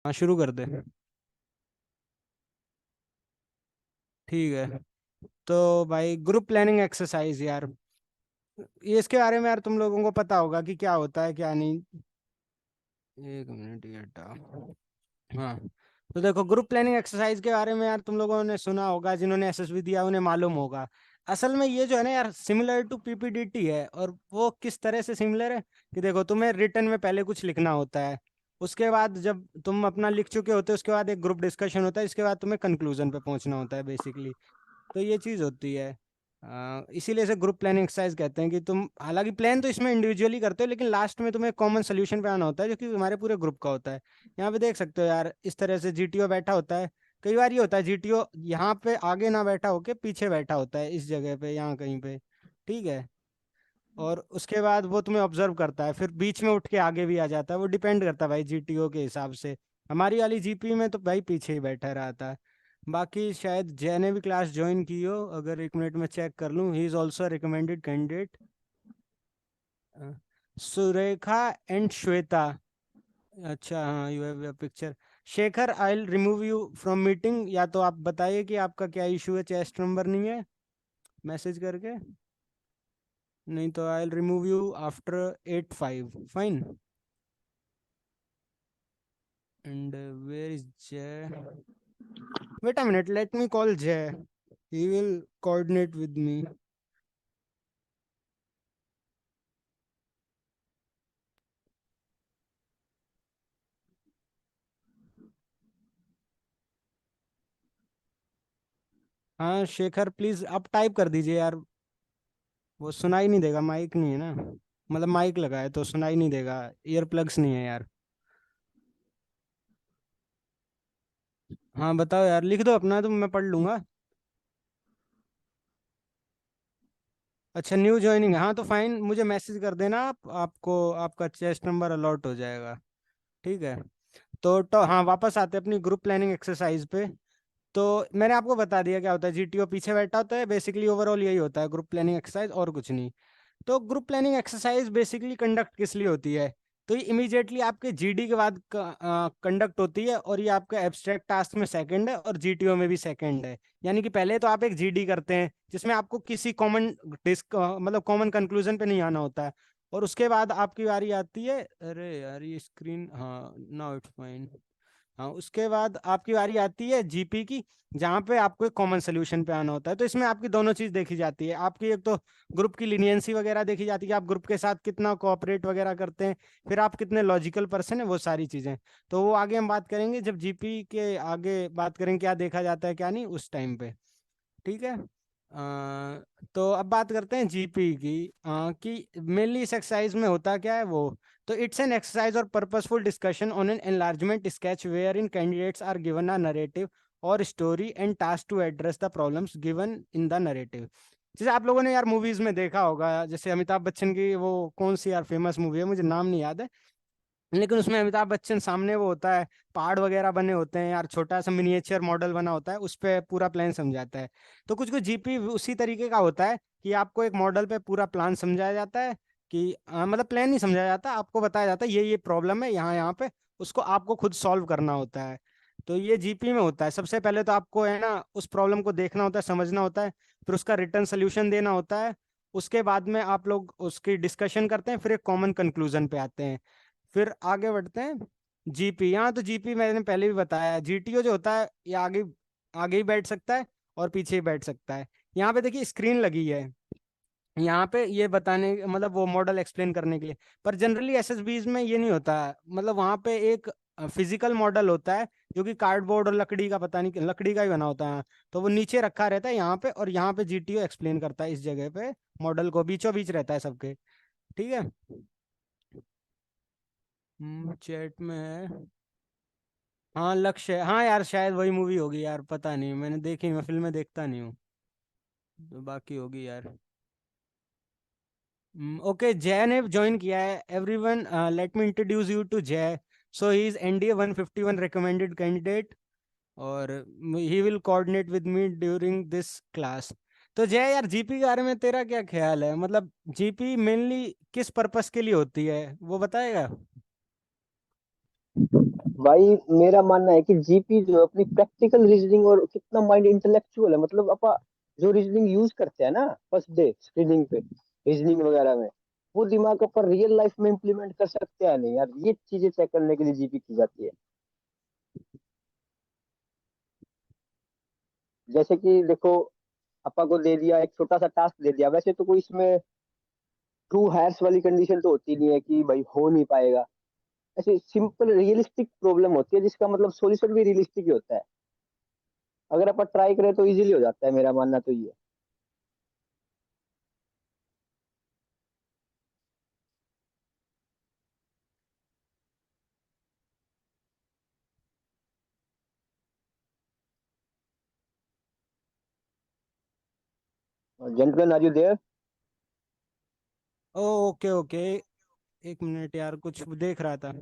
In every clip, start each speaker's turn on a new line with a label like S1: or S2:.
S1: हाँ, शुरू कर दे। ठीक है। तो भाई, ग्रुप प्लानिंग एक्सरसाइज यार, ये इसके बारे में यार तुम लोगों को पता होगा कि क्या होता है क्या नहीं। एक मिनट, ये हटाओ। हाँ। तो देखो, ग्रुप प्लानिंग एक्सरसाइज के बारे में यार तुम लोगों ने सुना होगा, जिन्होंने एसएसबी दिया उन्हें मालूम होगा। असल में ये जो है ना यार, सिमिलर टू पीपीडीटी है। और वो किस तरह से सिमिलर है कि देखो, तुम्हें रिटर्न में पहले कुछ लिखना होता है। उसके बाद जब तुम अपना लिख चुके होते हो, उसके बाद एक ग्रुप डिस्कशन होता है, इसके बाद तुम्हें कंक्लूजन पे पहुंचना होता है बेसिकली। तो ये चीज़ होती है। इसीलिए इसे ग्रुप प्लानिंग एक्सरसाइज कहते हैं कि तुम हालांकि प्लान तो इसमें इंडिविजुअली करते हो, लेकिन लास्ट में तुम्हें कॉमन सोल्यूशन पे आना होता है, जो कि तुम्हारे पूरे ग्रुप का होता है। यहाँ पे देख सकते हो यार, इस तरह से जीटीओ बैठा होता है। कई बार ये होता है, जीटीओ यहाँ पे आगे ना बैठा होके पीछे बैठा होता है, इस जगह पे, यहाँ कहीं पे। ठीक है। और उसके बाद वो तुम्हें ऑब्जर्व करता है, फिर बीच में उठ के आगे भी आ जाता है। वो डिपेंड करता है भाई जीटीओ के हिसाब से। हमारी वाली जीपी में तो भाई पीछे ही बैठा रहता है। बाकी शायद जय ने भी क्लास ज्वाइन की हो, अगर एक मिनट में चेक कर लूँ। He is also recommended candidate. Surekha and Shweta. अच्छा, हाँ, you have picture. Shekhar, I will remove you from meeting. या तो आप बताइए कि आपका क्या इशू है, चेस्ट नंबर नहीं है, मैसेज करके। नहीं तो I will remove you after 8:05, fine. And where is Jay? Wait a minute, let me call Jay, he will coordinate with me. हाँ शेखर, प्लीज आप टाइप कर दीजिए यार। वो सुनाई नहीं देगा, माइक नहीं है ना। मतलब माइक लगा है तो सुनाई नहीं देगा। ईयर प्लग्स नहीं है यार। हाँ बताओ यार, लिख दो अपना तो मैं पढ़ लूंगा। अच्छा, न्यू ज्वाइनिंग है, हाँ तो फाइन, मुझे मैसेज कर देना आप, आपको आपका चेस्ट नंबर अलॉट हो जाएगा। ठीक है। तो हाँ, वापस आते हैं अपनी ग्रुप प्लानिंग एक्सरसाइज पे। तो मैंने आपको बता दिया क्या होता है। जीटीओ पीछे बैठा होता है, बेसिकली ओवरऑल यही होता है ग्रुप प्लानिंग एक्सरसाइज, और कुछ नहीं। तो group planning exercise basically conduct किस लिए होती है? तो ये इमीडिएटली आपके जीडी के बाद कंडक्ट होती है, और ये आपका एब्स्ट्रैक्ट टास्क में सेकंड है और जीटीओ में भी सेकंड है। यानी कि पहले तो आप एक जीडी करते हैं, जिसमें आपको किसी कॉमन डिस्क मतलब कॉमन कंक्लूजन पे नहीं आना होता है। और उसके बाद आपकी बारी आती है। अरे यार, ये स्क्रीन, हाँ, नाउ इट्स फाइन। हाँ, उसके बाद आपकी बारी आती है जीपी की, जहाँ पे आपको एक कॉमन सोल्यूशन पे आना होता है। तो इसमें आपकी दोनों चीज देखी जाती है। आपकी एक तो ग्रुप की लीनियंसी वगैरह देखी जाती है कि आप ग्रुप के साथ कितना कोऑपरेट वगैरह करते हैं। फिर आप कितने लॉजिकल पर्सन है, वो सारी चीजें। तो वो आगे हम बात करेंगे, जब जीपी के आगे बात करेंगे क्या देखा जाता है क्या नहीं, उस टाइम पे। ठीक है। तो अब बात करते हैं जीपी की। कि मेनली इस एक्सरसाइज में होता क्या है वो। तो इट्स एन एक्सरसाइज और purposeful discussion on an enlargement sketch wherein candidates are given a narrative और story and task to address the problems given in the narrative. जैसे आप लोगों ने यार मूवीज में देखा होगा, जैसे अमिताभ बच्चन की वो कौन सी यार फेमस मूवी है, मुझे नाम नहीं याद है। लेकिन उसमें अमिताभ बच्चन सामने वो होता है, पहाड़ वगैरह बने होते हैं यार, छोटा सा मिनिएचर मॉडल बना होता है, उस पे पूरा प्लान समझाता है। तो कुछ कुछ जीपी उसी तरीके का होता है कि आपको एक मॉडल पे पूरा प्लान समझाया जाता है। कि मतलब प्लान नहीं समझाया जाता, आपको बताया जाता है ये प्रॉब्लम है यहाँ यहाँ पे, उसको आपको खुद सॉल्व करना होता है। तो ये जीपी में होता है। सबसे पहले तो आपको है ना उस प्रॉब्लम को देखना होता है, समझना होता है, फिर उसका रिटर्न सोल्यूशन देना होता है। उसके बाद में आप लोग उसकी डिस्कशन करते हैं, फिर एक कॉमन कंक्लूजन पे आते हैं। फिर आगे बढ़ते हैं। जीपी, यहाँ तो जीपी मैंने पहले भी बताया, जीटीओ जो होता है ये आगे आगे ही बैठ सकता है और पीछे ही बैठ सकता है। यहाँ पे देखिए स्क्रीन लगी है, यहाँ पे ये बताने मतलब वो मॉडल एक्सप्लेन करने के लिए। पर जनरली एसएसबीज में ये नहीं होता है, मतलब वहाँ पे एक फिजिकल मॉडल होता है, जो कि कार्डबोर्ड और लकड़ी का, पता नहीं लकड़ी का ही बना होता है। तो वो नीचे रखा रहता है यहाँ पे, और यहाँ पे जीटीओ एक्सप्लेन करता है इस जगह पे। मॉडल को बीचों बीच रहता है सबके। ठीक है। चैट में है। हाँ, लक्ष्य, हाँ यार शायद वही मूवी होगी यार, पता नहीं, मैंने देखी, मैं फिल्में देखता नहीं हूँ। तो बाकी होगी यार। ओके, जय ने ज्वाइन किया है। Everyone, let me introduce you to Jay. So he is NDA 151 recommended candidate, और he will coordinate with me during this class. तो जय यार, जीपी के बारे में तेरा क्या ख्याल है? मतलब जीपी मेनली किस पर्पस के लिए होती है, वो बताएगा?
S2: भाई मेरा मानना है कि जीपी जो है अपनी प्रैक्टिकल रीजनिंग और कितना माइंड इंटेलेक्चुअल है, मतलब अपा जो रीजनिंग यूज करते हैं ना फर्स्ट डे रीडिंग पे, रीजनिंग वगैरह में, वो दिमाग अपन रियल लाइफ में इम्प्लीमेंट कर सकते हैं नहीं यार, ये चीजें चेक करने के लिए जीपी की जाती है। जैसे कि देखो, अपा को दे दिया एक छोटा सा टास्क दे दिया, वैसे तो कोई इसमें ट्रू हायर्स वाली कंडीशन तो होती नहीं है कि भाई हो नहीं पाएगा। ऐसे सिंपल रियलिस्टिक प्रॉब्लम होती है जिसका मतलब सॉल्यूशन भी रियलिस्टिक ही होता है। अगर अपन ट्राई करें तो इजीली हो जाता है, मेरा मानना तो ये है। Gentleman are you there?
S1: Okay okay, एक मिनट यार, कुछ देख रहा था।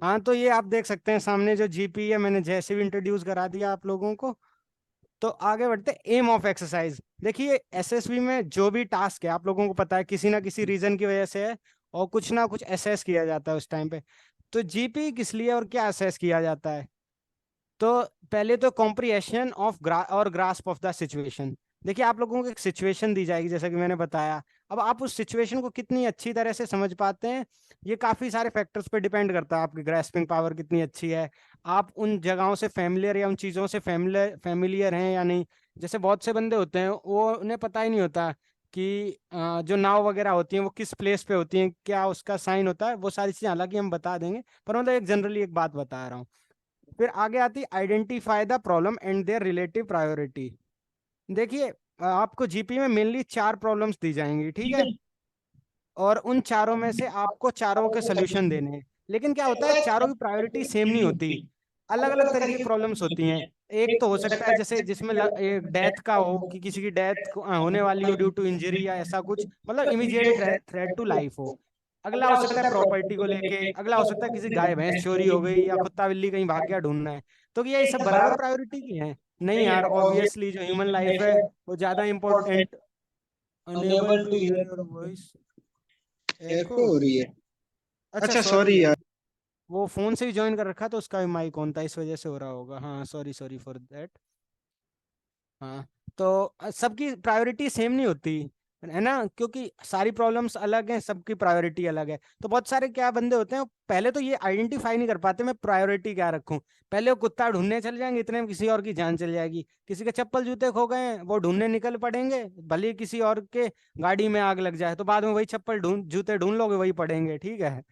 S1: हाँ, तो ये आप देख सकते हैं सामने जो जीपी है, मैंने जैसे भी इंट्रोड्यूस करा दिया आप लोगों को। तो आगे बढ़ते, एम ऑफ एक्सरसाइज। देखिए एसएसबी में जो भी टास्क है आप लोगों को पता है किसी ना किसी रीजन की वजह से है, और कुछ ना कुछ असेस किया जाता है उस टाइम पे। तो जीपी किस लिए और क्या असेस किया जाता है? तो पहले तो कॉम्प्रिहेंशन ऑफ और ग्रास्प ऑफ द सिचुएशन। देखिए आप लोगों को एक सिचुएशन दी जाएगी जैसा कि मैंने बताया। अब आप उस सिचुएशन को कितनी अच्छी तरह से समझ पाते हैं, ये काफी सारे फैक्टर्स पे डिपेंड करता है। आपकी ग्रास्पिंग पावर कितनी अच्छी है, आप उन जगहों से फेमिलियर या उन चीजों से फेमिलियर हैं या नहीं। जैसे बहुत से बंदे होते हैं वो उन्हें पता ही नहीं होता कि जो नाव वगैरह होती हैं वो किस प्लेस पे होती हैं, क्या उसका साइन होता है, वो सारी चीजें हालांकि हम बता देंगे, पर मतलब एक जनरली एक बात बता रहा हूँ। फिर आगे आती identify the problem and there relative priority. देखिए आपको जीपी में मेनली चार प्रॉब्लम्स दी जाएंगी, ठीक है? और उन चारों में से आपको चारों के सोल्यूशन देने हैं। लेकिन क्या होता है, चारों की प्रायोरिटी सेम नहीं होती, अलग अलग तरीके की प्रॉब्लम्स होती हैं। एक तो हो सकता है जैसे जिसमें एक डेथ का हो, कि किसी की डेथ होने वाली हो ड्यू टू इंजरी या ऐसा कुछ, मतलब इमीडिएट थ्रेट टू लाइफ हो। अगला हो सकता है प्रॉपर्टी को लेके, अगला हो सकता है किसी गाय भैंस चोरी हो गई या कुत्ता बिल्ली कहीं भाग गया ढूंढना है। तो क्या ये सब बराबर प्रायोरिटी की हैं? नहीं यार, ऑब्वियसली जो ह्यूमन लाइफ है वो ज्यादा important. Unable to hear your voice, echo.
S3: Echo हो रही है।
S1: अच्छा
S3: अच्छा
S1: सॉरी
S3: सॉरी
S1: यार,
S3: यार।
S1: वो फोन से ही ज्वाइन कर रखा तो उसका भी माइक ऑन था, इस वजह से हो रहा होगा। हाँ सॉरी सॉरी फॉर दैट। हाँ, तो सबकी प्रायोरिटी सेम नहीं होती है ना, क्योंकि सारी प्रॉब्लम्स अलग हैं, सबकी प्रायोरिटी अलग है। तो बहुत सारे क्या बंदे होते हैं, पहले तो ये आइडेंटिफाई नहीं कर पाते मैं प्रायोरिटी क्या रखूं। पहले वो कुत्ता ढूंढने चले जाएंगे, इतने में किसी और की जान चली जाएगी। किसी के चप्पल जूते खो गए हैं, वो ढूंढने निकल पड़ेंगे, भले ही किसी और के गाड़ी में आग लग जाए तो बाद में वही चप्पल ढूंढ जूते ढूंढ लोगे, वही पड़ेंगे, ठीक है?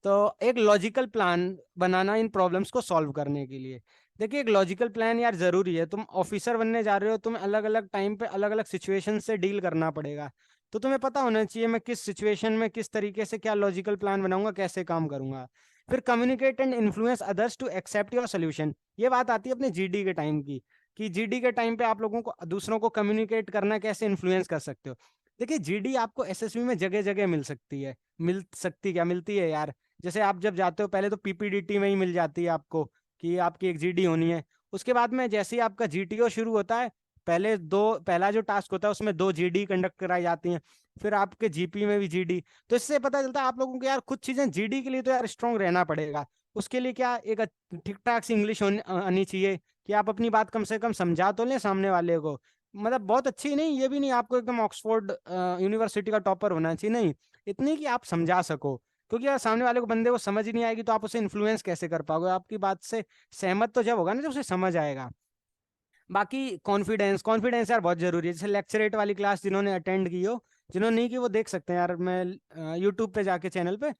S1: तो एक लॉजिकल प्लान बनाना इन प्रॉब्लम्स को सॉल्व करने के लिए। देखिए एक लॉजिकल प्लान यार जरूरी है। तुम ऑफिसर बनने जा रहे हो, तुम्हें अलग अलग टाइम पे अलग अलग सिचुएशन से डील करना पड़ेगा। तो तुम्हें पता होना चाहिए मैं किस सिचुएशन में किस तरीके से क्या लॉजिकल प्लान बनाऊंगा, कैसे काम करूंगा। फिर communicate and influence others to accept your solution. ये बात आती है अपने जीडी के टाइम की, कि जीडी के टाइम पे आप लोगों को दूसरों को कम्युनिकेट करना, कैसे इन्फ्लुएंस कर सकते हो। देखिए जीडी आपको एसएसबी में जगह जगह मिल सकती है। मिल सकती क्या, मिलती है यार। जैसे आप जब जाते हो पहले तो पीपीडीटी में ही मिल जाती है आपको, कि आपकी एक जीडी होनी है। उसके बाद में जैसे ही आपका जीटीओ शुरू होता है, पहला जो टास्क होता है उसमें दो जीडी कंडक्ट कराई जाती हैं। फिर आपके जीपी में भी जीडी। तो इससे पता चलता है आप लोगों को यार कुछ चीजें जीडी के लिए तो यार स्ट्रांग रहना पड़ेगा। उसके लिए क्या एक ठीक ठाक सी इंग्लिश आनी चाहिए, कि आप अपनी बात कम से कम समझा तो लें सामने वाले को। मतलब बहुत अच्छी नहीं, ये भी नहीं आपको एकदम ऑक्सफोर्ड यूनिवर्सिटी का टॉपर होना चाहिए, नहीं, इतनी कि आप समझा सको। क्योंकि यार सामने वाले को बंदे को समझ ही नहीं आएगी तो आप उसे इन्फ्लुएंस कैसे कर पाओगे? आपकी बात से सहमत तो जब होगा ना जब उसे समझ आएगा। बाकी कॉन्फिडेंस, कॉन्फिडेंस यार बहुत जरूरी है। जैसे लेक्चरेट वाली क्लास जिन्होंने अटेंड की हो, जिन्होंने नहीं की वो देख सकते हैं यार, मैं यूट्यूब पे जाके चैनल पे,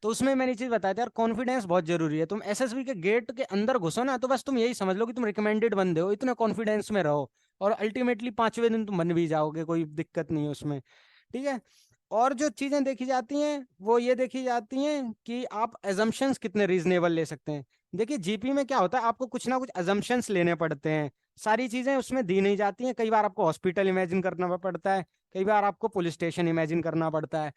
S1: तो उसमें मैंने चीज बताया था यार, कॉन्फिडेंस बहुत जरूरी है। तुम एसएसबी के गेट के अंदर घुसो ना तो बस तुम यही समझ लो कि तुम रिकमेंडेड बंदे हो, इतने कॉन्फिडेंस में रहो, और अल्टीमेटली 5वें दिन तुम बन भी जाओगे, कोई दिक्कत नहीं है उसमें, ठीक है? और जो चीजें देखी जाती हैं वो ये देखी जाती हैं कि आप एजम्पशंस कितने रीजनेबल ले सकते हैं। देखिए जीपी में क्या होता है, आपको कुछ ना कुछ एजम्पशंस लेने पड़ते हैं। सारी चीजें उसमें दी नहीं जाती हैं। कई बार आपको हॉस्पिटल इमेजिन करना पड़ता है, कई बार आपको पुलिस स्टेशन इमेजिन करना पड़ता है।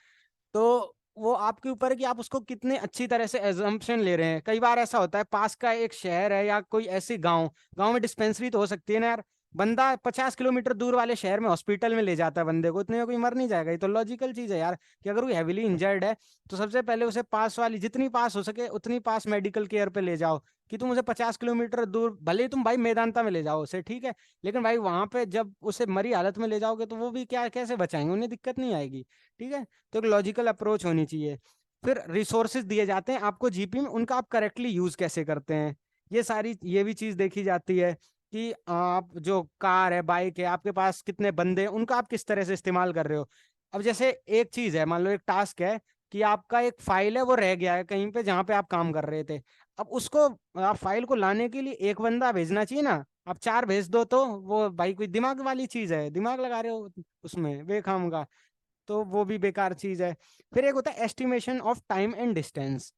S1: तो वो आपके ऊपर है कि आप उसको कितने अच्छी तरह से एजम्पशन ले रहे हैं। कई बार ऐसा होता है पास का एक शहर है या कोई ऐसी गांव, गांव में डिस्पेंसरी तो हो सकती है ना यार, बंदा 50 किलोमीटर दूर वाले शहर में हॉस्पिटल में ले जाता है बंदे को, इतने में कोई मर नहीं जाएगा? ये तो लॉजिकल चीज है यार, कि अगर कोई हैविली इंजर्ड है तो सबसे पहले उसे पास वाली, जितनी पास हो सके उतनी पास मेडिकल केयर पे ले जाओ। कि तुम उसे 50 किलोमीटर दूर, भले ही तुम भाई मेदांता में ले जाओ उसे, ठीक है, लेकिन भाई वहां पे जब उसे मरी हालत में ले जाओगे तो वो भी क्या कैसे बचाएंगे, उन्हें दिक्कत नहीं आएगी। ठीक है, तो एक लॉजिकल अप्रोच होनी चाहिए। फिर रिसोर्सेज दिए जाते हैं आपको जीपी में, उनका आप करेक्टली यूज कैसे करते हैं, ये सारी ये भी चीज देखी जाती है। कि आप जो कार है, बाइक है, आपके पास कितने बंदे हैं, उनका आप किस तरह से इस्तेमाल कर रहे हो। अब जैसे एक चीज है, मान लो एक टास्क है कि आपका एक फाइल है वो रह गया है कहीं पे जहां पे आप काम कर रहे थे। अब उसको, आप फाइल को लाने के लिए एक बंदा भेजना चाहिए ना, आप चार भेज दो तो वो भाई कोई दिमाग वाली चीज है, दिमाग लगा रहे हो उसमें बेखाम का, तो वो भी बेकार चीज है। फिर एक होता है estimation of time and distance.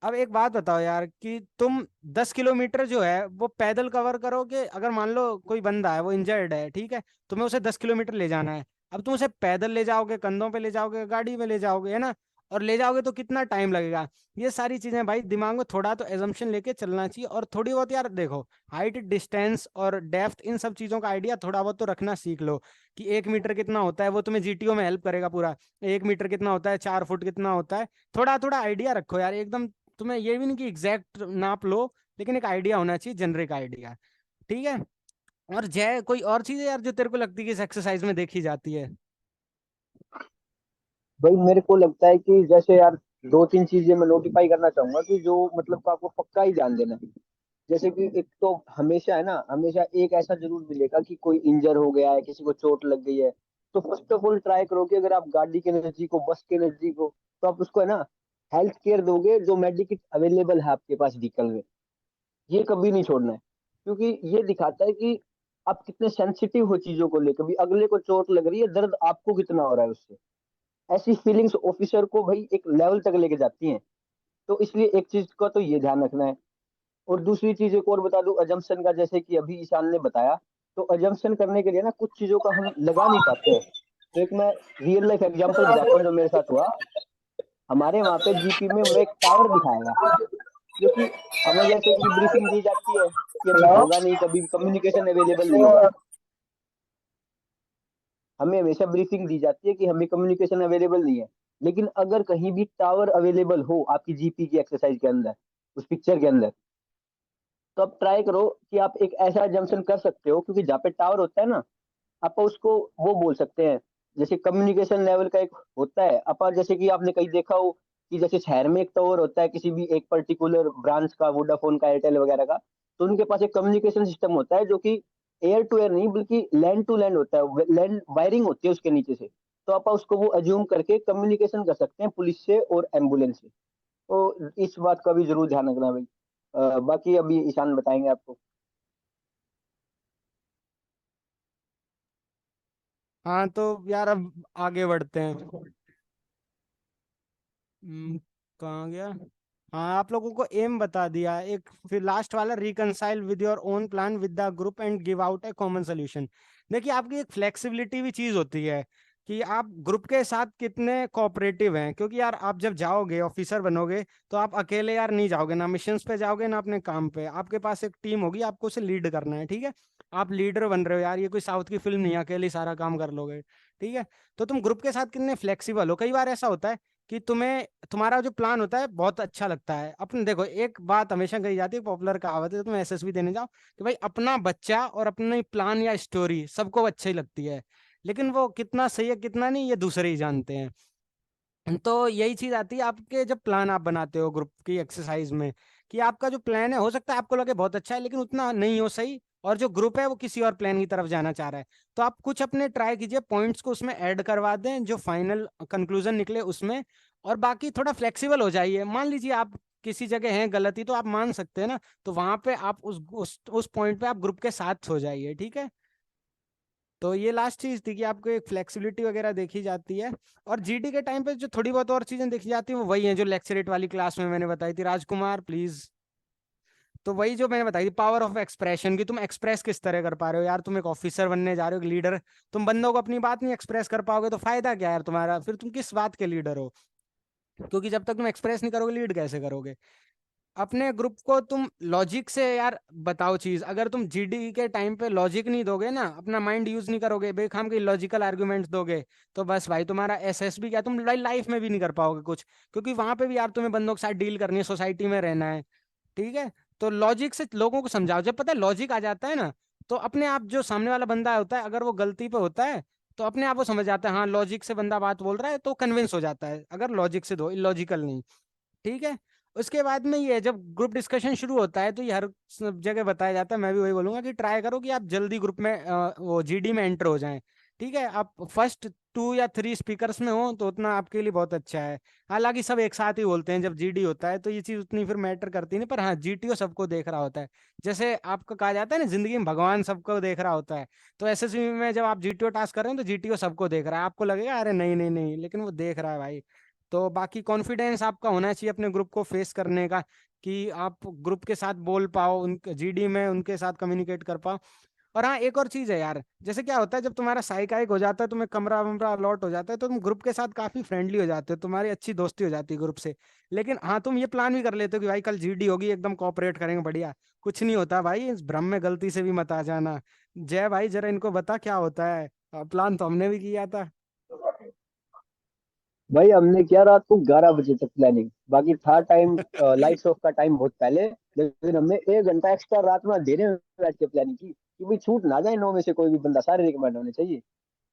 S1: अब एक बात बताओ यार, कि तुम 10 किलोमीटर जो है वो पैदल कवर करोगे, अगर मान लो कोई बंदा है वो इंजर्ड है, ठीक है, तुम्हें उसे 10 किलोमीटर ले जाना है। अब तुम उसे पैदल ले जाओगे, कंधों पे ले जाओगे, गाड़ी में ले जाओगे, है ना, और ले जाओगे तो कितना टाइम लगेगा। ये सारी चीजें भाई दिमाग में थोड़ा तो एजम्पशन लेके चलना चाहिए, और थोड़ी बहुत यार देखो, हाइट, डिस्टेंस और डेप्थ, इन सब चीजों का आइडिया थोड़ा बहुत तो रखना सीख लो। कि 1 मीटर कितना होता है, वो तुम्हें जीटीओ में हेल्प करेगा पूरा। 1 मीटर कितना होता है, 4 फुट कितना होता है, थोड़ा थोड़ा आइडिया रखो यार एकदम। तुम्हें ये भी नहीं कि एग्जैक्ट नाप लो, लेकिन एक आइडिया होना चाहिए, जनरिक आइडिया। ठीक है। और जय कोई और चीज है यार जो तेरे को लगती है कि इस एक्सरसाइज में देखी जाती है?
S2: भाई मेरे को लगता है कि जैसे यार दो तीन चीजें मैं नोटिफाई करना चाहूंगा कि जो मतलब को आपको पक्का ही ध्यान देना है। जैसे कि एक तो हमेशा है ना, हमेशा एक ऐसा जरूर मिलेगा कि कोई इंजर हो गया है, किसी को चोट लग गई है। तो फर्स्ट ऑफ ऑल ट्राई करो कि अगर आप गाड़ी के नजदीक हो, बस के नजदीक हो, तो आप उसको है ना हेल्थ केयर दोगे, जो मेडिकेट अवेलेबल है आपके पास व्हीकल में। ये कभी नहीं छोड़ना है, क्योंकि ये दिखाता है कि आप कितने सेंसिटिव हो चीजों को लेकर भी। अगले को चोट लग रही है, दर्द आपको कितना हो रहा है उससे। ऐसी फीलिंग्स ऑफिसर को भाई एक लेवल तक लेके जाती हैं। तो इसलिए एक चीज का तो ये ध्यान रखना है। और दूसरी चीज एक और बता दूं अजम्पशन का, जैसे कि अभी ईशान ने बताया। तो अजम्पशन करने के लिए ना कुछ चीजों का हम लगा नहीं पाते हैं। तो एक मैं रियल लाइफ एग्जांपल बताता हूँ जो मेरे साथ हुआ। हमारे वहां पे जीपी में वो एक टावर दिखाएगा, क्योंकि हमें जैसे कि ब्रीफिंग दी जाती है कि अभी होगा नहीं, कभी भी कम्युनिकेशन अवेलेबल नहीं होगा। हमें हमेशा ब्रीफिंग दी जाती है कि हमें कम्युनिकेशन अवेलेबल नहीं है। लेकिन अगर कहीं भी टावर अवेलेबल हो आपकी जीपी की एक्सरसाइज के अंदर, उस पिक्चर के अंदर, तो आप ट्राई करो कि आप एक ऐसा जंक्शन कर सकते हो, क्योंकि जहाँ पे टावर होता है ना, आप उसको वो बोल सकते हैं। जैसे कम्युनिकेशन लेवल का एक होता है अपा, जैसे कि आपने कहीं देखा हो कि जैसे शहर में एक टावर होता है किसी भी एक पर्टिकुलर ब्रांच का, वोडाफोन का, एयरटेल वगैरह का। तो उनके पास एक कम्युनिकेशन सिस्टम होता है जो कि एयर टू एयर नहीं बल्कि लैंड टू लैंड होता है, लैंड वायरिंग होती है उसके नीचे से। तो आप उसको वो अज्यूम करके कम्युनिकेशन कर सकते हैं पुलिस से और एम्बुलेंस से। तो इस बात का भी जरूर ध्यान रखना भाई। बाकी अभी ईशान बताएंगे आपको।
S1: हाँ तो यार अब आगे बढ़ते हैं। कहाँ गया? हाँ, आप लोगों को एम बता दिया एक, फिर लास्ट वाला, reconcile with your own plan with the group and give out A common solution. देखिए, आपकी एक फ्लेक्सिबिलिटी भी चीज होती है कि आप ग्रुप के साथ कितने कोऑपरेटिव हैं, क्योंकि यार आप जब जाओगे ऑफिसर बनोगे तो आप अकेले यार नहीं जाओगे, ना मिशंस पे जाओगे ना अपने काम पे, आपके पास एक टीम होगी, आपको उसे लीड करना है। ठीक है, आप लीडर बन रहे हो यार, ये कोई साउथ की फिल्म नहीं है अकेले ही सारा काम कर लोगे। ठीक है, तो तुम ग्रुप के साथ कितने फ्लेक्सिबल हो। कई बार ऐसा होता है कि तुम्हें तुम्हारा जो प्लान होता है बहुत अच्छा लगता है। अपने देखो, एक बात हमेशा कही जाती है, पॉपुलर कहावत है, तो तुम एसएसबी देने जाओ कि भाई अपना बच्चा और अपनी प्लान या स्टोरी सबको अच्छी लगती है, लेकिन वो कितना सही है कितना नहीं ये दूसरे ही जानते हैं। तो यही चीज आती है आपके जब प्लान आप बनाते हो ग्रुप की एक्सरसाइज में, कि आपका जो प्लान है हो सकता है आपको लगे बहुत अच्छा है लेकिन उतना नहीं हो सही, और जो ग्रुप है वो किसी और प्लान की तरफ जाना चाह रहा है। तो आप कुछ अपने ट्राई कीजिए, पॉइंट्स को उसमें ऐड करवा दें जो फाइनल कंक्लूजन निकले उसमें। और बाकी थोड़ा फ्लेक्सिबल हो जाइए, मान लीजिए आप किसी जगह हैं गलती तो आप मान सकते हैं ना, तो वहां पे आप उस पॉइंट पे आप ग्रुप के साथ हो जाइए। ठीक है, तो ये लास्ट चीज थी कि आपको एक फ्लेक्सिबिलिटी वगैरह देखी जाती है। और जीडी के टाइम पे जो थोड़ी बहुत और चीजें देखी जाती है वो वही है जो लेक्चरेट वाली क्लास में मैंने बताई थी, राजकुमार प्लीज। तो वही जो मैंने बताई थी, पावर ऑफ एक्सप्रेशन, की तुम एक्सप्रेस किस तरह कर पा रहे हो यार, तुम एक ऑफिसर बनने जा रहे हो, एक लीडर, तुम बंदों को अपनी बात नहीं एक्सप्रेस कर पाओगे तो फायदा क्या है यार तुम्हारा, फिर तुम किस बात के लीडर हो? क्योंकि जब तक तुम एक्सप्रेस नहीं करोगे लीड कैसे करोगे? अपने ग्रुप को तुम लॉजिक से यार बताओ चीज। अगर तुम जीडी के टाइम पे लॉजिक नहीं दोगे ना, अपना माइंड यूज नहीं करोगे, बेखाम के लॉजिकल आर्गुमेंट्स दोगे, तो बस भाई तुम्हारा एसएसबी क्या, तुम लाइफ में भी नहीं कर पाओगे कुछ। क्योंकि वहां पे भी यार तुम्हें बंदों के साथ डील करनी है, सोसाइटी में रहना है। ठीक है। तो लॉजिक से लोगों को समझाओ। जब पता है लॉजिक आ जाता है ना, तो अपने आप जो सामने वाला बंदा होता है, अगर वो गलती पे होता है, तो अपने आप वो समझ जाता है हाँ लॉजिक से बंदा बात बोल रहा है, तो कन्विंस हो जाता है। अगर लॉजिक से दो, इलॉजिकल नहीं। ठीक है। उसके बाद में ये है, जब ग्रुप डिस्कशन शुरू होता है तो ये हर सब जगह बताया जाता है, मैं भी वही बोलूंगा कि ट्राई करो कि आप जल्दी ग्रुप में वो जीडी में एंटर हो जाएं। ठीक है। आप फर्स्ट 2 या 3 स्पीकर्स में हो तो उतना आपके लिए बहुत अच्छा है। हालांकि सब एक साथ ही बोलते हैं जब जीडी होता है, तो ये चीज उतनी फिर मैटर करती नहीं, पर हाँ जीटीओ सबको देख रहा होता है। जैसे आपको कहा जाता है ना, जिंदगी में भगवान सबको देख रहा होता है, तो एसएसबी में जब आप जीटीओ टास्क कर रहे हो तो जीटीओ सबको देख रहा है। आपको लगेगा अरे नहीं नहीं नहीं, लेकिन वो देख रहा है भाई। तो बाकी कॉन्फिडेंस आपका होना चाहिए अपने ग्रुप को फेस करने का, कि आप ग्रुप के साथ बोल पाओ, उनके जीडी में उनके साथ कम्युनिकेट कर पाओ। और हाँ एक और चीज है यार, जैसे क्या होता है जब तुम्हारा साइकाइक हो जाता है, तुम्हें कमरा वमरा अलॉट हो जाता है, तो तुम ग्रुप के साथ काफी फ्रेंडली हो जाते हो, तुम्हारी अच्छी दोस्ती हो जाती है ग्रुप से। लेकिन हाँ तुम ये प्लान भी कर लेते हो कि भाई कल जीडी होगी, एकदम कोऑपरेट करेंगे बढ़िया। कुछ नहीं होता भाई, इस भ्रम में गलती से भी मत आ जाना। जय भाई जरा इनको बता क्या होता है। प्लान तो हमने भी किया था।
S2: भाई हमने किया रात को 11 बजे तक प्लानिंग, बाकी था टाइम लाइट्स ऑफ का टाइम बहुत पहले। लेकिन हमने 1 घंटा एक्स्ट्रा रात में अंधेरे में बैठ के प्लानिंग की कि भाई छूट ना जाए 9 में से कोई भी बंदा, सारे रिकमेंड होने चाहिए।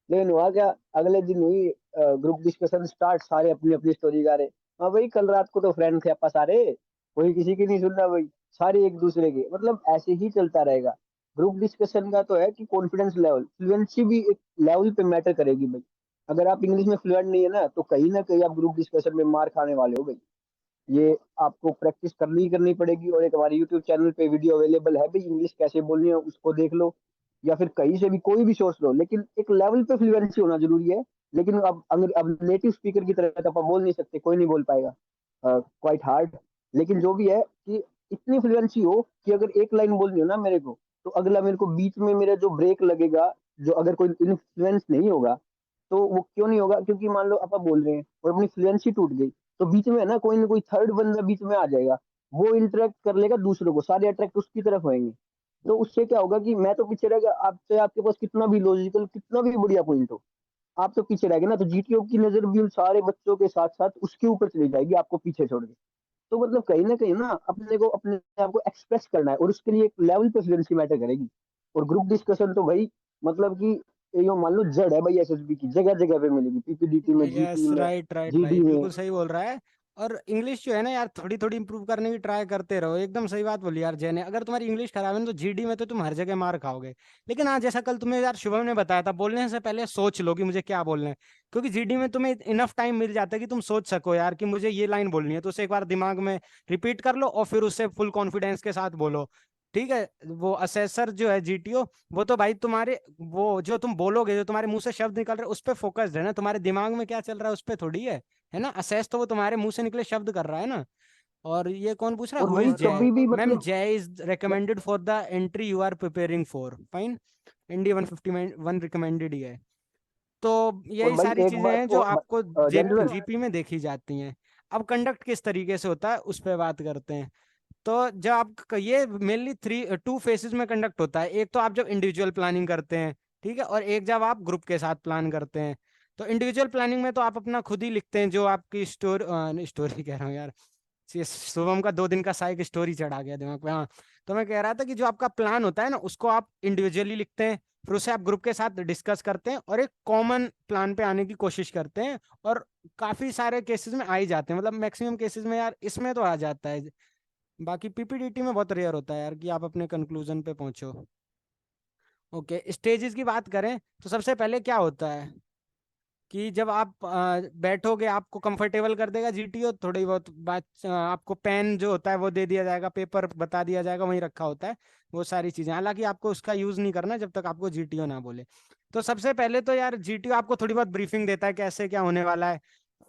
S2: लेकिन हुआ क्या, अगले दिन हुई ग्रुप डिस्कशन स्टार्ट, सारे अपनी अपनी स्टोरी गा रहे। हाँ भाई कल रात को तो फ्रेंड थे अपा सारे, कोई किसी की नहीं सुन रहा भाई, सारे एक दूसरे के, मतलब ऐसे ही चलता रहेगा। ग्रुप डिस्कशन का तो है कि कॉन्फिडेंस लेवल, फ्लुएंसी भी एक लेवल पे मैटर करेगी भाई। अगर आप इंग्लिश में फ्लुएंट नहीं है ना कहीं आप ग्रुप डिस्कशन में मार खाने वाले हो भाई। ये आपको प्रैक्टिस करनी ही करनी पड़ेगी। और एक हमारे यूट्यूब चैनल पे वीडियो अवेलेबल है भाई, इंग्लिश कैसे बोलनी है उसको देख लो, या फिर कहीं से भी कोई भी सोर्स लो, लेकिन एक लेवल पे फ्लुएंसी होना जरूरी है। लेकिन अब नेटिव स्पीकर की तरह तो आप बोल नहीं सकते, कोई नहीं बोल पाएगा, क्वाइट हार्ड। लेकिन जो भी है कि इतनी फ्लुएंसी हो कि अगर एक लाइन बोलनी हो ना मेरे को, तो अगला मेरे को बीच में मेरा जो ब्रेक लगेगा, जो अगर कोई इन्फ्लुएंस नहीं होगा, तो वो क्यों नहीं होगा, क्योंकि मान लो आप बोल रहे हैं और अपनी फ्लुएंसी टूट गई, तो बीच में है ना कोई थर्ड बंदा बीच में आ जाएगा, वो इंटरेक्ट कर लेगा दूसरों को, सारे अट्रैक्ट उसकी तरफ होंगे। तो उससे क्या होगा कि मैं तो पीछे रह गया, आपसे आपके पास कितना भी लॉजिकल कितना भी बढ़िया पॉइंट हो, आप तो पीछे रह गए ना। तो जीटीओ की नजर भी उन सारे बच्चों के साथ साथ उसके ऊपर चली जाएगी, आपको पीछे छोड़ के। तो मतलब कहीं ना अपने को अपने आप को एक्सप्रेस करना है, और उसके लिए एक लेवल पे फ्लुएंसी मैटर करेगी। और ग्रुप डिस्कशन तो भाई मतलब कि ये मान लो जड़ है भाई, एसएसबी की जगह जगह पे मिलेगी, पीपीडीटी में,
S1: यस
S2: जीटी में,
S1: राइट राइट भाई,
S2: जीडी में।
S1: बिल्कुल सही बोल रहा है। और इंग्लिश जो है ना यार, थोड़ी थोड़ी इंप्रूव करने की ट्राई करते रहो। एकदम सही बात बोली यार जय ने। अगर तुम्हारी इंग्लिश खराब है ना, तो जीडी में तो तुम हर जगह मार खाओगे। लेकिन हाँ जैसा कल तुम्हें यार शुभम ने बताया था, बोलने से पहले सोच लो कि मुझे क्या बोलना है। क्योंकि जीडी में तुम्हें इनफ टाइम मिल जाता है कि तुम सोच सको यार कि मुझे ये लाइन बोलनी है, तो उसे एक बार दिमाग में रिपीट कर लो और फिर उससे फुल कॉन्फिडेंस के साथ बोलो। ठीक है। वो असेसर जो है जीटीओ, वो तो भाई तुम्हारे, वो जो तुम बोलोगे, जो तुम्हारे मुंह से शब्द निकल रहे हैं उस पर फोकस्ड है ना, तुम्हारे दिमाग में क्या चल रहा है उस पर थोड़ी है ना। असेस तो वो तुम्हारे मुंह से निकले शब्द कर रहा है ना। और ये कौन पूछ रहा है,
S2: और
S1: हु
S2: भाई
S1: इज जय?
S2: कभी भी
S1: मैम
S2: मतलब
S1: Jay is recommended for the entry you are preparing for, fine. India 151 recommended ही है। तो
S2: और
S1: यही
S2: भाई
S1: सारी
S2: एक
S1: चीजें
S2: बात
S1: हैं जो
S2: को
S1: आपको
S2: जेंटलमैन,
S1: जीपी में देखी जाती हैं। अब कंडक्ट किस तरीके से होता है उस पर बात करते हैं। तो जब आप ये मेनली 2 फेसेस में कंडक्ट होता है। एक तो आप जब इंडिविजुअल प्लानिंग करते हैं, ठीक है, और एक जब आप ग्रुप के साथ प्लान करते हैं। तो इंडिविजुअल प्लानिंग में तो आप अपना खुद ही लिखते हैं, जो आपकी स्टोरी स्टोरी कह रहा हूँ यार, ये शुभम का 2 दिन का साइक स्टोरी चढ़ा गया दिमाग पे। हाँ तो मैं कह रहा था कि जो आपका प्लान होता है ना, उसको आप इंडिविजुअली लिखते हैं, फिर उसे आप ग्रुप के साथ डिस्कस करते हैं और एक कॉमन प्लान पे आने की कोशिश करते हैं। और काफी सारे केसेस में आ ही जाते हैं, मतलब मैक्सिमम केसेस में यार इसमें तो आ जाता है। बाकी पीपीडीटी में बहुत रेयर होता है यार कि आप अपने कंक्लूजन पे पहुंचो। ओके, स्टेजेस की बात करें तो सबसे पहले क्या होता है कि जब आप बैठोगे, आपको कंफर्टेबल कर देगा जीटीओ, थोड़ी बहुत बात, आपको पेन जो होता है वो दे दिया जाएगा, पेपर बता दिया जाएगा, वहीं रखा होता है वो सारी चीजें। हालांकि आपको उसका यूज नहीं करना जब तक आपको जीटीओ ना बोले। तो सबसे पहले तो यार जीटीओ आपको थोड़ी बहुत ब्रीफिंग देता है कैसे क्या होने वाला है।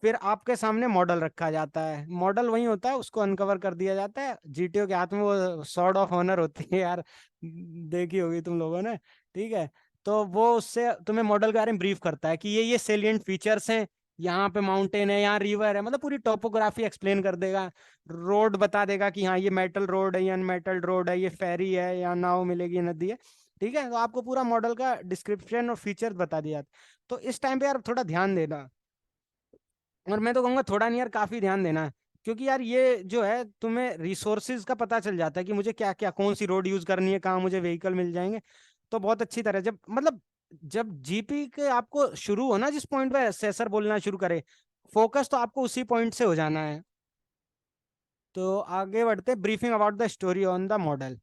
S1: फिर आपके सामने मॉडल रखा जाता है, मॉडल वही होता है, उसको अनकवर कर दिया जाता है। जीटीओ के हाथ में वो सॉर्ड ऑफ ऑनर होती है यार, देखी होगी तुम लोगों ने। ठीक है। तो वो उससे तुम्हें मॉडल के बारे में ब्रीफ करता है कि ये सेलिएंट फीचर्स हैं, यहाँ पे माउंटेन है, यहाँ रिवर है, मतलब पूरी टोपोग्राफी एक्सप्लेन कर देगा। रोड बता देगा कि हाँ ये मेटल रोड है, ये अनमेटल रोड है, ये फेरी है, यहाँ नाव मिलेगी, नदी है। ठीक है, तो आपको पूरा मॉडल का डिस्क्रिप्शन और फीचर्स बता दिया। तो इस टाइम पे यार थोड़ा ध्यान देना, और मैं तो कहूंगा थोड़ा नहीं यार, काफी ध्यान देना। क्योंकि यार ये जो है तुम्हें रिसोर्सेज का पता चल जाता है कि मुझे क्या क्या कौन सी रोड यूज करनी है, कहाँ मुझे व्हीकल मिल जाएंगे। तो बहुत अच्छी तरह जब मतलब जब जीपी के आपको शुरू हो ना, जिस पॉइंट पे सेसर बोलना शुरू करे, फोकस तो आपको उसी पॉइंट से हो जाना है। तो आगे बढ़ते, briefing about the story on the model.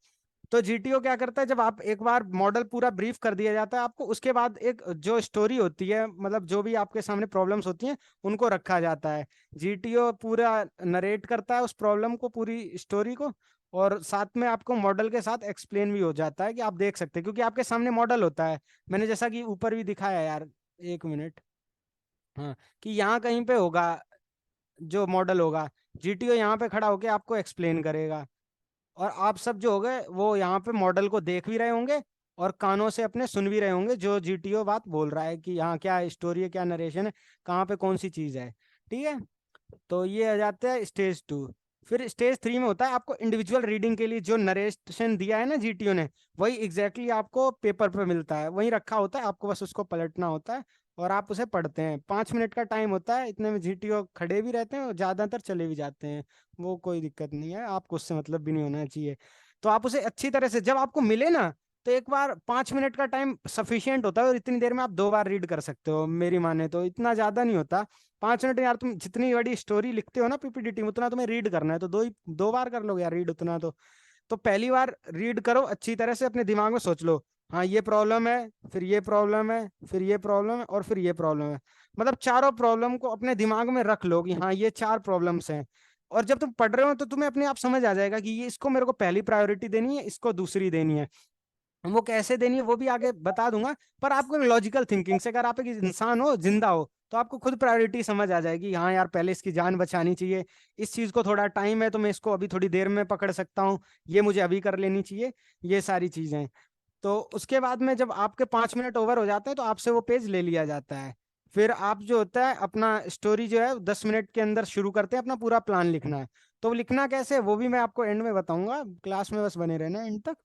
S1: तो जीटीओ क्या करता है, जब आप एक बार मॉडल पूरा ब्रीफ कर दिया जाता है आपको, उसके बाद एक जो स्टोरी होती है, मतलब जो भी आपके सामने प्रॉब्लम्स होती हैं उनको रखा जाता है। जीटीओ पूरा नरेट करता है उस प्रॉब्लम को, पूरी स्टोरी को, और साथ में आपको मॉडल के साथ एक्सप्लेन भी हो जाता है कि आप देख सकते हैं, क्योंकि आपके सामने मॉडल होता है। मैंने जैसा कि ऊपर भी दिखाया यार, एक मिनट, हाँ, कि यहाँ कहीं पे होगा जो मॉडल होगा, जीटीओ यहाँ पे खड़ा होके आपको एक्सप्लेन करेगा, और आप सब जो हो गए वो यहाँ पे मॉडल को देख भी रहे होंगे और कानों से अपने सुन भी रहे होंगे जो जीटीओ बात बोल रहा है कि यहाँ क्या स्टोरी है, क्या नरेशन है, कहाँ पे कौन सी चीज है। ठीक है, तो ये आ जाते हैं स्टेज 2। फिर स्टेज 3 में होता है आपको इंडिविजुअल रीडिंग के लिए जो नरेशन दिया है ना जीटीओ ने, वही एग्जैक्टली आपको पेपर पे मिलता है, वही रखा होता है, आपको बस उसको पलटना होता है और आप उसे पढ़ते हैं। 5 मिनट का टाइम होता है, इतने में जीटीओ खड़े भी रहते हैं और ज्यादातर चले भी जाते हैं। वो कोई दिक्कत नहीं है, आपको उससे मतलब भी नहीं होना चाहिए। तो आप उसे अच्छी तरह से जब आपको मिले ना, तो एक बार 5 मिनट का टाइम सफिशियंट होता है, और इतनी देर में आप 2 बार रीड कर सकते हो, मेरी माने तो इतना ज्यादा नहीं होता। 5 मिनट में यार तुम जितनी बड़ी स्टोरी लिखते हो ना पीपीटी में, उतना तुम्हें रीड करना है, तो 2 बार कर लोगे यार रीड उतना तो पहली बार रीड करो अच्छी तरह से, अपने दिमाग में सोच लो, हाँ ये प्रॉब्लम है, फिर ये प्रॉब्लम है, फिर ये प्रॉब्लम है, और फिर ये प्रॉब्लम है। मतलब चारों प्रॉब्लम को अपने दिमाग में रख लो कि हाँ ये 4 प्रॉब्लम्स हैं। और जब तुम पढ़ रहे हो तो तुम्हें अपने आप समझ आ जाएगा कि ये इसको मेरे को पहली प्रायोरिटी देनी है, इसको दूसरी देनी है। वो कैसे देनी है वो भी आगे बता दूंगा। पर आपको लॉजिकल थिंकिंग से, अगर आप एक इंसान हो, जिंदा हो, तो आपको खुद प्रायोरिटी समझ आ जाएगी, हाँ यार पहले इसकी जान बचानी चाहिए, इस चीज को थोड़ा टाइम है तो मैं इसको अभी थोड़ी देर में पकड़ सकता हूँ, ये मुझे अभी कर लेनी चाहिए, ये सारी चीजें। तो उसके बाद में जब आपके 5 मिनट ओवर हो जाते हैं तो आपसे वो पेज ले लिया जाता है। फिर आप जो होता है अपना स्टोरी जो है 10 मिनट के अंदर शुरू करते हैं, अपना पूरा प्लान लिखना है। तो वो लिखना कैसे है वो भी मैं आपको एंड में बताऊंगा, क्लास में बस बने रहना एंड तक।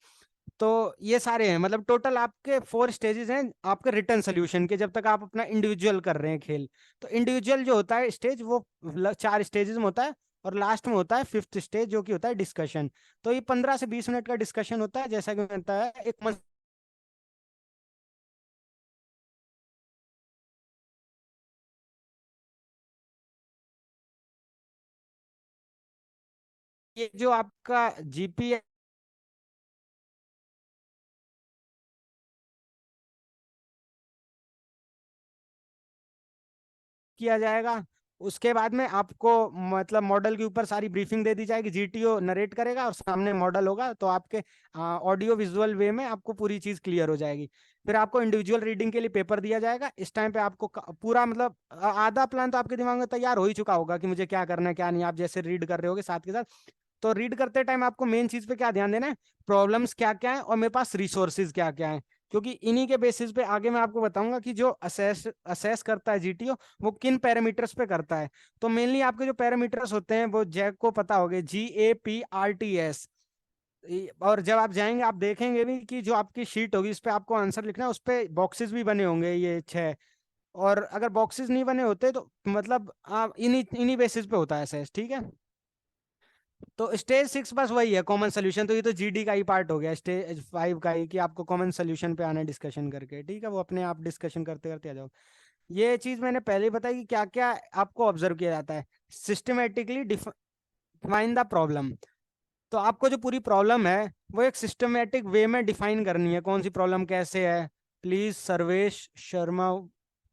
S1: तो ये सारे हैं, मतलब टोटल आपके 4 स्टेजेस हैं आपके रिटर्न सोल्यूशन के, जब तक आप अपना इंडिविजुअल कर रहे हैं खेल। तो इंडिविजुअल जो होता है स्टेज वो 4 स्टेजेस में होता है, और लास्ट में होता है 5th स्टेज जो कि होता है डिस्कशन। तो ये 15 से 20 मिनट का डिस्कशन होता है, जैसा कि मैंने बताया एक ये जो आपका जीपी किया जाएगा। उसके बाद में आपको मतलब मॉडल के ऊपर सारी ब्रीफिंग दे दी जाएगी, जीटीओ नरेट करेगा और सामने मॉडल होगा, तो आपके ऑडियो विजुअल वे में आपको पूरी चीज क्लियर हो जाएगी। फिर आपको इंडिविजुअल रीडिंग के लिए पेपर दिया जाएगा। इस टाइम पे आपको पूरा मतलब आधा प्लान तो आपके दिमाग में तैयार हो ही चुका होगा कि मुझे क्या करना है क्या नहीं, आप जैसे रीड कर रहे होगे साथ के साथ। तो रीड करते टाइम आपको मेन चीज पे क्या ध्यान देना है, प्रॉब्लम्स क्या क्या है और मेरे पास रिसोर्सेज क्या क्या है। क्योंकि इन्हीं के बेसिस पे आगे मैं आपको बताऊंगा कि जो असेस असेस करता है जीटीओ, वो किन पैरामीटर्स पे करता है। तो मेनली आपके जो पैरामीटर्स होते हैं वो जैक को पता होंगे, GAPRTS। और जब आप जाएंगे आप देखेंगे भी कि जो आपकी शीट होगी इस पे आपको आंसर लिखना है, उस पे बॉक्सेस भी बने होंगे ये 6। और अगर बॉक्सेस नहीं बने होते तो मतलब आप इन्हीं इन्हीं बेसिस पे होता है असेस। ठीक है, तो स्टेज 6 बस वही है कॉमन सोल्यूशन। तो ये तो जीडी का ही पार्ट हो गया, स्टेज 5 का ही, कि आपको कॉमन सोल्यूशन पे आना है डिस्कशन करके। ठीक है, वो अपने आप डिस्कशन करते करते आ जाओ। ये चीज मैंने पहले ही बताई कि क्या क्या आपको ऑब्जर्व किया जाता है। Systematically define the problem. तो आपको जो पूरी प्रॉब्लम है वो एक सिस्टमेटिक वे में डिफाइन करनी है, कौन सी प्रॉब्लम कैसे है। Please Sarvesh Sharma,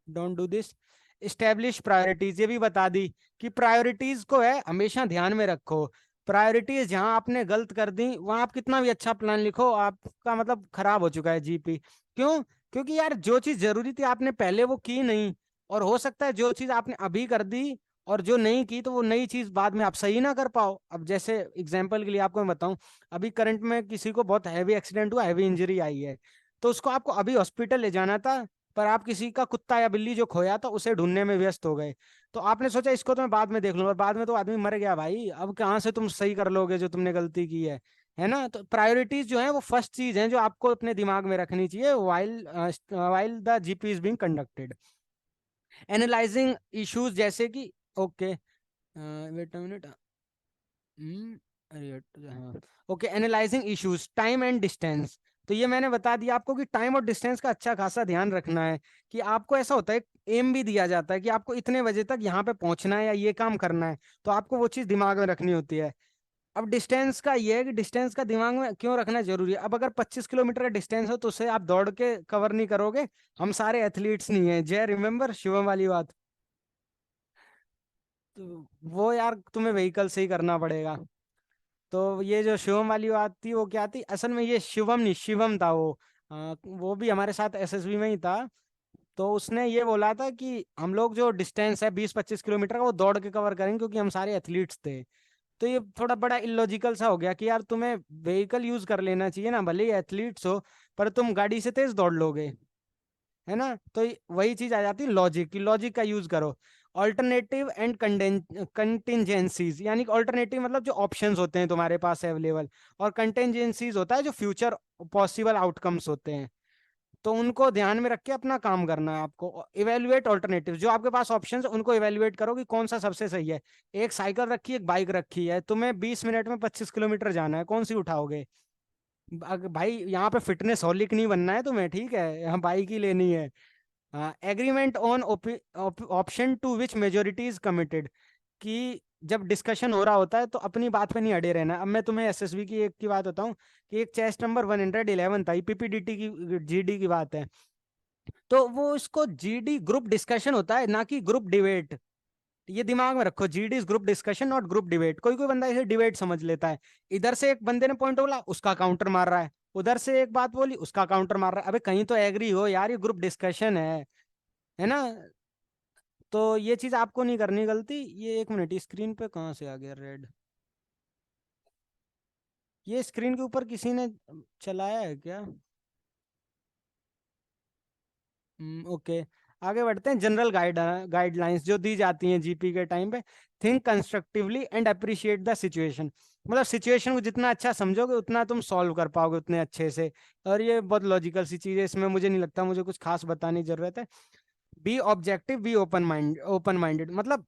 S1: don't do this. Establish priorities, ये भी बता दी कि प्रायोरिटीज को है हमेशा ध्यान में रखो। प्रायोरिटीज जहां आपने गलत कर दी वहां आप कितना भी अच्छा प्लान लिखो, आपका मतलब खराब हो चुका है जीपी। क्यों? क्योंकि यार जो चीज जरूरी थी आपने पहले वो की नहीं, और हो सकता है जो चीज आपने अभी कर दी और जो नहीं की, तो वो नई चीज बाद में आप सही ना कर पाओ। अब जैसे एग्जाम्पल के लिए आपको मैं बताऊं, अभी करंट में किसी को बहुत हैवी एक्सीडेंट हुआ, हैवी इंजरी आई है, तो उसको आपको अभी हॉस्पिटल ले जाना था, पर आप किसी का कुत्ता या बिल्ली जो खोया था उसे ढूंढने में व्यस्त हो गए। तो आपने सोचा इसको तो मैं बाद में देख लूंगा, और बाद में तो आदमी मर गया भाई, अब कहाँ से तुम सही कर लोगे जो तुमने गलती की है ना। तो प्रायोरिटीज जो है वो फर्स्ट चीज है जो आपको अपने दिमाग में रखनी चाहिए while the GP is being conducted. Analysing issues जैसे कि, ओके वेट अ मिनट, अरे हाँ, okay, analysing issues time and distance. तो ये मैंने बता दिया आपको कि टाइम और डिस्टेंस का अच्छा खासा ध्यान रखना है। कि आपको ऐसा होता है, एम भी दिया जाता है कि आपको इतने बजे तक यहाँ पे पहुंचना है या ये काम करना है, तो आपको वो चीज दिमाग में रखनी होती है। अब डिस्टेंस का ये है कि डिस्टेंस का दिमाग में क्यों रखना जरूरी है। अब अगर 25 किलोमीटर का डिस्टेंस हो तो उसे आप दौड़ के कवर नहीं करोगे। हम सारे एथलीट्स नहीं है जय, रिमेम्बर शिवम वाली बात। तो वो यार तुम्हें व्हीकल से ही करना पड़ेगा। तो ये जो शिवम वाली बात थी वो क्या थी असल में, ये शिवम नहीं शिवम था वो। वो भी हमारे साथ एसएसबी में ही था। तो उसने ये बोला था कि हम लोग जो डिस्टेंस है 20-25 किलोमीटर का वो दौड़ के कवर करेंगे क्योंकि हम सारे एथलीट्स थे। तो ये थोड़ा बड़ा इलॉजिकल सा हो गया कि यार तुम्हें व्हीकल यूज कर लेना चाहिए ना, भले ही एथलीट्स हो, पर तुम गाड़ी से तेज दौड़ लोगे, है ना। तो वही चीज आ जाती है लॉजिक की, लॉजिक का यूज करो। ऑल्टरनेटिव एंड कंटिजेंसीज, यानी ऑल्टरनेटिव मतलब जो ऑप्शंस होते हैं तुम्हारे पास अवेलेबल, और कंटिजेंसीज होता है जो फ्यूचर पॉसिबल आउटकम्स होते हैं। तो उनको ध्यान में रख के अपना काम करना है आपको। इवेल्युएट ऑल्टरनेटिव, जो आपके पास ऑप्शंस उनको इवेल्युएट करो कि कौन सा सबसे सही है। एक साइकिल रखी है, एक बाइक रखी है, तुम्हें 20 मिनट में 25 किलोमीटर जाना है, कौन सी उठाओगे। भाई यहाँ पे फिटनेस हॉलिक नहीं बनना है तुम्हें, ठीक है, यहाँ बाइक ही लेनी है। Agreement on option to which majority is committed, कि जब डिस्कशन हो रहा होता है तो अपनी बात पे नहीं अड़े रहना। अब मैं तुम्हें एसएसबी की एक की बात बताऊं कि एक चेस्ट नंबर 111 था, पीपीडीटी की जीडी की बात है। तो वो इसको जीडी ग्रुप डिस्कशन होता है ना कि ग्रुप डिबेट। ये दिमाग में रखो, GD is group discussion not group debate. कोई कोई बंदा इसे डिबेट समझ लेता है। इधर से एक बंदे ने पॉइंट बोला उसका काउंटर मार रहा है, उधर से एक बात बोली उसका काउंटर मार रहा है। अबे कहीं तो एग्री हो यार, ये ग्रुप डिस्कशन है ना। तो ये चीज आपको नहीं करनी गलती। ये एक मिनट, स्क्रीन पे कहाँ से आ गया रेड, ये स्क्रीन के ऊपर किसी ने चलाया है क्या। ओके, आगे बढ़ते हैं। जनरल गाइडलाइंस जो दी जाती हैं जीपी के टाइम पे। Think constructively and appreciate the situation, मतलब सिचुएशन को जितना अच्छा समझोगे उतना तुम सॉल्व कर पाओगे उतने अच्छे से। और ये बहुत लॉजिकल सी चीज है, इसमें मुझे नहीं लगता मुझे कुछ खास बताने की जरूरत है। B objective, be open minded, मतलब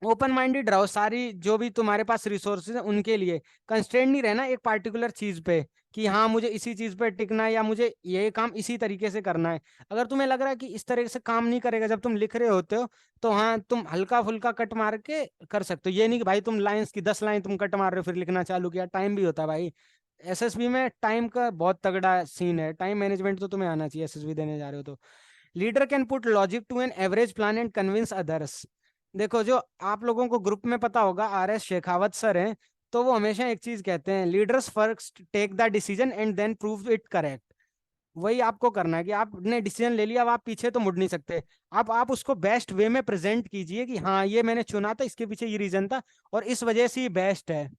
S1: ओपन माइंडेड रहो सारी जो भी तुम्हारे पास रिसोर्सेज है उनके लिए। कंस्ट्रेंट नहीं रहना एक पार्टिकुलर चीज पे कि हाँ मुझे इसी चीज पे टिकना है या मुझे ये काम इसी तरीके से करना है। अगर तुम्हें लग रहा है कि इस तरीके से काम नहीं करेगा जब तुम लिख रहे होते हो, तो हाँ तुम हल्का फुल्का कट मार के कर सकते हो। ये नहीं कि भाई तुम लाइंस की 10 लाइन तुम कट मार रहे हो फिर लिखना चालू किया, टाइम भी होता है भाई। एसएसबी में टाइम का बहुत तगड़ा सीन है, टाइम मैनेजमेंट तो तुम्हें आना चाहिए एसएसबी देने जा रहे हो तो। Leader can put logic to an average plan and convince others. देखो जो आप लोगों को ग्रुप में पता होगा आर एस शेखावत सर हैं, तो वो हमेशा एक चीज कहते हैं, leaders first take the decision and then prove it correct. वही आपको करना है कि आपने डिसीजन ले लिया, अब आप पीछे तो मुड़ नहीं सकते। आप उसको बेस्ट वे में प्रेजेंट कीजिए कि हाँ ये मैंने चुना था, इसके पीछे ये रीजन था और इस वजह से ये बेस्ट है।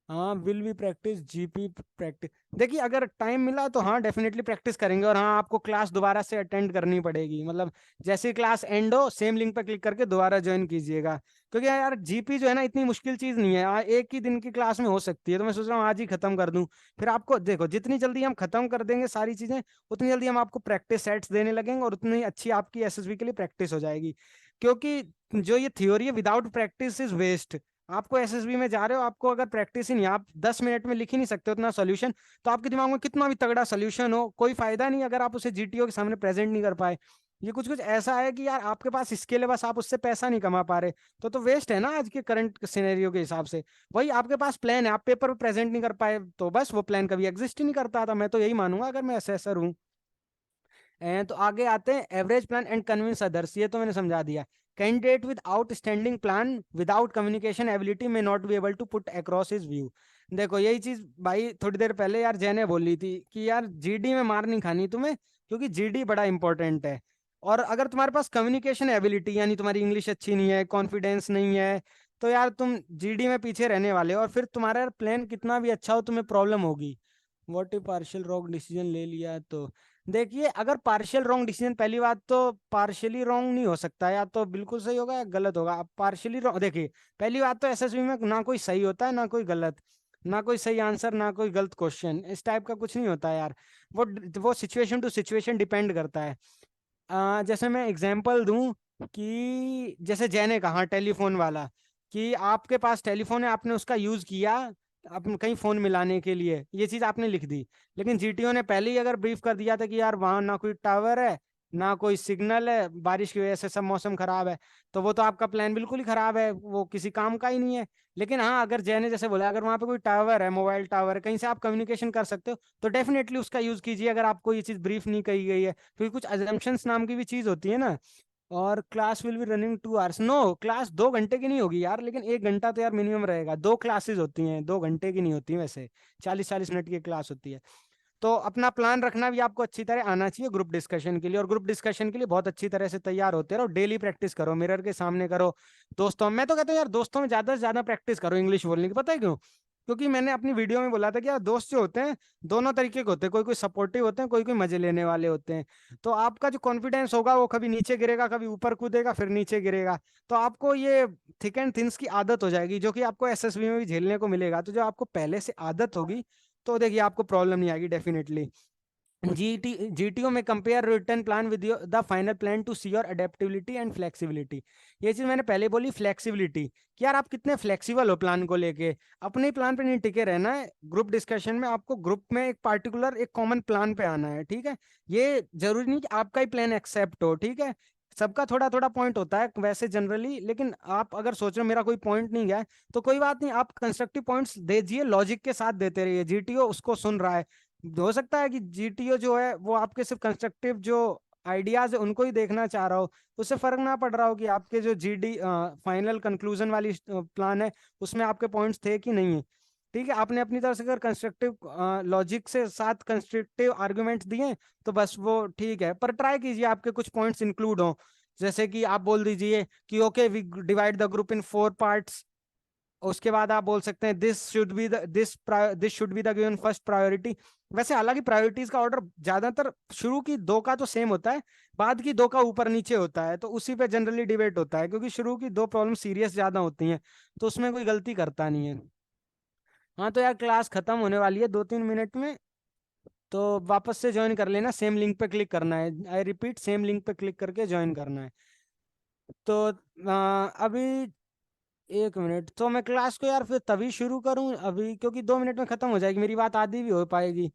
S1: हाँ will be practice GP practice. देखिए अगर टाइम मिला तो हाँ डेफिनेटली प्रैक्टिस करेंगे, और हाँ आपको क्लास दोबारा से अटेंड करनी पड़ेगी, मतलब जैसे क्लास एंड हो सेम लिंक पर क्लिक करके दोबारा ज्वाइन कीजिएगा। क्योंकि यार जीपी जो है ना इतनी मुश्किल चीज नहीं है, एक ही दिन की क्लास में हो सकती है। तो मैं सोच रहा हूँ आज ही खत्म कर दूं। फिर आपको देखो जितनी जल्दी हम खत्म कर देंगे सारी चीजें, उतनी जल्दी हम आपको प्रैक्टिस सेट्स देने लगेंगे और उतनी अच्छी आपकी एसएसबी के लिए प्रैक्टिस हो जाएगी। क्योंकि जो ये थ्योरी है विदाउट प्रैक्टिस इज वेस्ट। आपको एसएसबी में जा रहे हो, आपको अगर प्रैक्टिस ही नहीं, आप 10 मिनट में लिख ही नहीं सकते उतना सोल्यूशन, तो आपके दिमाग में कितना भी तगड़ा सोल्यूशन हो कोई फायदा नहीं अगर आप उसे जीटीओ के सामने प्रेजेंट नहीं कर पाए। ये कुछ कुछ ऐसा है कि यार आपके पास स्किल है बस आप उससे पैसा नहीं कमा पा रहे, तो वेस्ट है ना आज के करंट सिनेरियो के हिसाब से। वही आपके पास प्लान है, आप पेपर पे प्रेजेंट नहीं कर पाए, तो बस वो प्लान कभी एग्जिस्ट ही नहीं करता था। मैं तो यही मानूंगा अगर मैं असेसर हूँ। तो आगे आते हैं average plan and convince others, ये तो मैंने समझा दिया। Candidate with outstanding plan without communication ability may not be able to put across his view. देखो यही चीज भाई थोड़ी देर पहले यार जैने बोली थी कि यार जीडी में मार नहीं खानी तुम्हें, क्योंकि जीडी बड़ा इंपॉर्टेंट है। और अगर तुम्हारे पास कम्युनिकेशन एबिलिटी यानी तुम्हारी इंग्लिश अच्छी नहीं है, कॉन्फिडेंस नहीं है, तो यार तुम जीडी में पीछे रहने वाले हो, और फिर तुम्हारा प्लान कितना भी अच्छा हो तुम्हें प्रॉब्लम होगी। What if partial wrong decision ले लिया तो। देखिए अगर पार्शियल रॉन्ग डिसीजन, पहली बात तो पार्शियली रॉन्ग नहीं हो सकता, या तो बिल्कुल सही होगा या गलत होगा। आप पार्शियली रॉन्ग, देखिए पहली बात तो एसएसबी में ना कोई सही होता है ना कोई गलत, ना कोई सही आंसर ना कोई गलत क्वेश्चन, इस टाइप का कुछ नहीं होता है यार। वो सिचुएशन टू सिचुएशन डिपेंड करता है। जैसे मैं एग्जांपल दूं कि जैसे जय ने कहा टेलीफोन वाला, कि आपके पास टेलीफोन है, आपने उसका यूज किया आप कहीं फोन मिलाने के लिए, ये चीज आपने लिख दी। लेकिन जीटीओ ने पहले ही अगर ब्रीफ कर दिया था कि यार वहां ना कोई टावर है ना कोई सिग्नल है, बारिश की वजह से सब मौसम खराब है, तो वो तो आपका प्लान बिल्कुल ही खराब है, वो किसी काम का ही नहीं है। लेकिन हाँ, अगर जय ने जैसे बोला अगर वहां पे कोई टावर है, मोबाइल टावर है, कहीं से आप कम्युनिकेशन कर सकते हो, तो डेफिनेटली उसका यूज कीजिए, अगर आपको ये चीज ब्रीफ नहीं कही गई है। क्योंकि कुछ अजम्पशंस नाम की भी चीज होती है ना। और class will be running 2 hours, no class 2 घंटे की नहीं होगी यार, लेकिन 1 घंटा तो यार मिनिमम रहेगा। 2 क्लासेस होती हैं, 2 घंटे की नहीं होती वैसे, 40-40 मिनट की क्लास होती है। तो अपना प्लान रखना भी आपको अच्छी तरह आना चाहिए ग्रुप डिस्कशन के लिए, और ग्रुप डिस्कशन के लिए बहुत अच्छी तरह से तैयार होते रहो, डेली प्रैक्टिस करो, मिरर के सामने करो। दोस्तों, मैं तो कहता हूँ यार दोस्तों में ज्यादा से ज्यादा प्रैक्टिस करो इंग्लिश बोलने की, पता है क्यों? क्योंकि मैंने अपनी वीडियो में बोला था कि यार दोस्त जो होते हैं दोनों तरीके के होते हैं, कोई कोई सपोर्टिव होते हैं, कोई कोई मजे लेने वाले होते हैं। तो आपका जो कॉन्फिडेंस होगा वो कभी नीचे गिरेगा, कभी ऊपर कूदेगा, फिर नीचे गिरेगा। तो आपको ये थिक एंड थिंस की आदत हो जाएगी, जो कि आपको एसएसबी में भी झेलने को मिलेगा। तो जो आपको पहले से आदत होगी, तो देखिए आपको प्रॉब्लम नहीं आएगी डेफिनेटली। जीटीओ में compare return plan with the final plan to see your adaptability and flexibility. ये चीज मैंने पहले बोली, फ्लेक्सिबिलिटी, कि यार आप कितने फ्लेक्सिबल हो प्लान को लेके। अपने प्लान पे नहीं टिके रहना है, ग्रुप डिस्कशन में आपको ग्रुप में एक पार्टिकुलर एक कॉमन प्लान पे आना है, ठीक है? ये जरूरी नहीं कि आपका ही प्लान एक्सेप्ट हो, ठीक है? सबका थोड़ा थोड़ा पॉइंट होता है वैसे जनरली, लेकिन आप अगर सोच रहे हो मेरा कोई पॉइंट नहीं गया, तो कोई बात नहीं, आप कंस्ट्रक्टिव पॉइंट्स दीजिए, लॉजिक के साथ देते रहिए, जीटीओ उसको सुन रहा है। हो सकता है कि जीटीओ जो है वो आपके सिर्फ कंस्ट्रक्टिव जो आइडियाज है उनको ही देखना चाह रहा हो, उससे फर्क ना पड़ रहा हो कि आपके जो जीडी फाइनल कंक्लूजन वाली प्लान है उसमें आपके पॉइंट्स थे कि नहीं है। ठीक है, आपने अपनी तरफ से अगर कंस्ट्रक्टिव लॉजिक से साथ कंस्ट्रक्टिव आर्गुमेंट्स दिए, तो बस वो ठीक है, पर ट्राई कीजिए आपके कुछ पॉइंट्स इंक्लूड हो। जैसे कि आप बोल दीजिए कि okay we divide the group in 4 parts. उसके बाद आप बोल सकते हैं this should be the given first priority. वैसे हालांकि प्रायोरिटीज का ऑर्डर ज्यादातर शुरू की 2 का तो सेम होता है, बाद की 2 का ऊपर नीचे होता है, तो उसी पे जनरली डिबेट होता है, क्योंकि शुरू की 2 प्रॉब्लम सीरियस ज्यादा होती हैं, तो उसमें कोई गलती करता नहीं है। हाँ तो यार क्लास खत्म होने वाली है 2-3 मिनट में, तो वापस से ज्वाइन कर लेना, सेम लिंक पे क्लिक करना है, आई रिपीट सेम लिंक पे क्लिक करके ज्वाइन करना है। तो अभी 1 मिनट, तो मैं क्लास को यार फिर तभी शुरू करूं अभी, क्योंकि 2 मिनट में खत्म हो जाएगी, मेरी बात आधी भी हो पाएगी।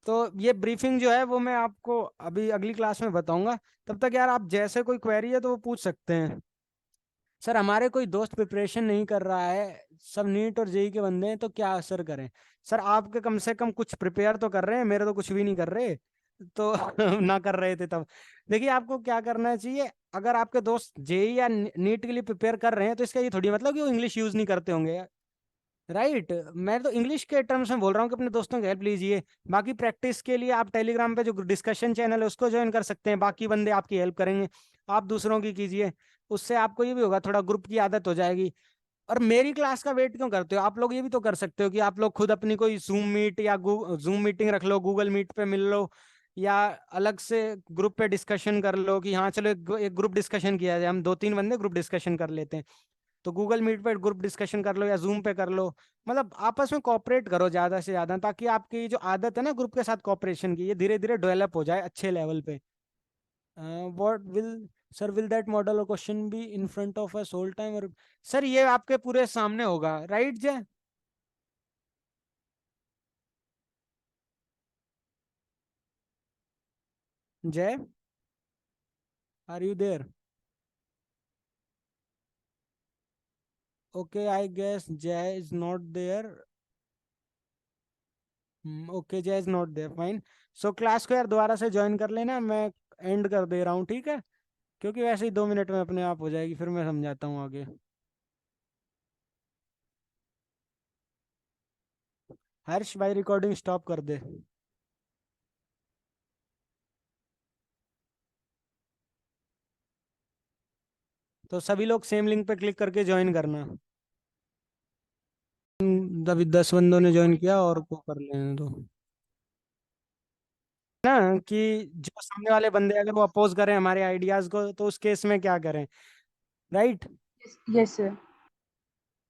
S1: तो ये ब्रीफिंग जो है वो मैं आपको अभी अगली क्लास में बताऊंगा। तब तक यार आप जैसे कोई क्वेरी है तो वो पूछ सकते हैं। सर हमारे कोई दोस्त प्रिपरेशन नहीं कर रहा है, सब नीट और जेई के बंदे हैं, तो क्या असर करें? सर आपके कम से कम कुछ प्रिपेयर तो कर रहे हैं, मेरे तो कुछ भी नहीं कर रहे। तो ना कर रहे थे तब। देखिए आपको क्या करना चाहिए, अगर आपके दोस्त जेई या नीट के लिए प्रिपेयर कर रहे हैं, तो इसका ये थोड़ी मतलब कि वो इंग्लिश यूज नहीं करते होंगे, राइट? मैं तो इंग्लिश के टर्म्स में बोल रहा हूँ कि अपने दोस्तों की हेल्प लीजिए। बाकी प्रैक्टिस के लिए आप टेलीग्राम पे जो डिस्कशन चैनल है उसको ज्वाइन कर सकते हैं, बाकी बंदे आपकी हेल्प करेंगे। आप दूसरों की कीजिए, उससे आपको ये भी होगा, थोड़ा ग्रुप की आदत हो जाएगी। और मेरी क्लास का वेट क्यों करते हो? आप लोग ये भी तो कर सकते हो कि आप लोग खुद अपनी कोई जूम मीट या जूम मीटिंग रख लो, गूगल मीट पे मिल लो, या अलग से ग्रुप पे डिस्कशन कर लो कि हाँ चलो एक ग्रुप डिस्कशन किया जाए, हम 2-3 बंदे ग्रुप डिस्कशन कर लेते हैं। तो गूगल मीट पे ग्रुप डिस्कशन कर लो या जूम पे कर लो। मतलब आपस में कोऑपरेट करो ज्यादा से ज्यादा, ताकि आपकी जो आदत है ना ग्रुप के साथ कोऑपरेशन की, ये धीरे धीरे डेवलप हो जाए अच्छे लेवल पे। What will sir, will that model और question be in front of us whole time? और सर ये आपके पूरे सामने होगा, right Jay? Jay, are you there? Okay I guess Jay is not there. Okay Jay is not there, fine. So class को यार दोबारा से ज्वाइन कर लेना, मैं एंड कर दे रहा हूँ, ठीक है? क्योंकि वैसे ही 2 मिनट में अपने आप हो जाएगी, फिर मैं समझाता हूँ आगे। हर्ष भाई रिकॉर्डिंग स्टॉप कर दे। तो सभी लोग सेम लिंक पे क्लिक करके ज्वाइन करना। अभी 10 बंदों ने ज्वाइन किया और को कर लेने दो। ना कि जो सामने वाले बंदे अगर वो अपोज करें हमारे आइडियाज को तो उस केस में क्या करें, राइट।
S3: Yes sir.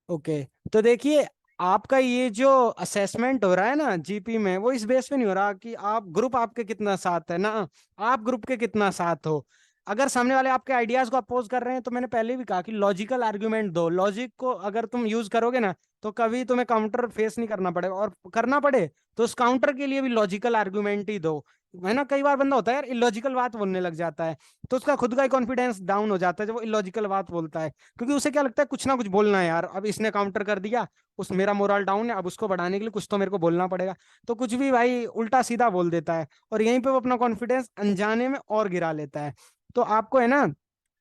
S1: ओके, तो देखिए आपका ये जो असेसमेंट हो रहा है ना जीपी में, वो इस बेस पे नहीं हो रहा कि आप ग्रुप आपके कितना साथ है ना, आप ग्रुप के कितना साथ हो। अगर सामने वाले आपके आइडियाज को अपोज कर रहे हैं तो मैंने पहले भी कहा कि लॉजिकल आर्ग्यूमेंट दो। लॉजिक को अगर तुम यूज करोगे ना तो कभी तुम्हें काउंटर फेस नहीं करना पड़ेगा, और करना पड़े तो उस काउंटर के लिए भी लॉजिकल आर्ग्यूमेंट ही दो। है ना, कई बार बंदा होता है यार इलॉजिकल बात बोलने लग जाता है, तो उसका खुद का ही कॉन्फिडेंस डाउन हो जाता है जब वो इलॉजिकल बात बोलता है, क्योंकि उसे क्या लगता है कुछ ना कुछ बोलना है यार, अब इसने काउंटर कर दिया, उस मेरा मोरल डाउन है, अब उसको बढ़ाने के लिए कुछ तो मेरे को बोलना पड़ेगा। तो कुछ भी भाई उल्टा सीधा बोल देता है, और यहीं पे वो अपना कॉन्फिडेंस अनजाने में और गिरा लेता है। तो आपको है ना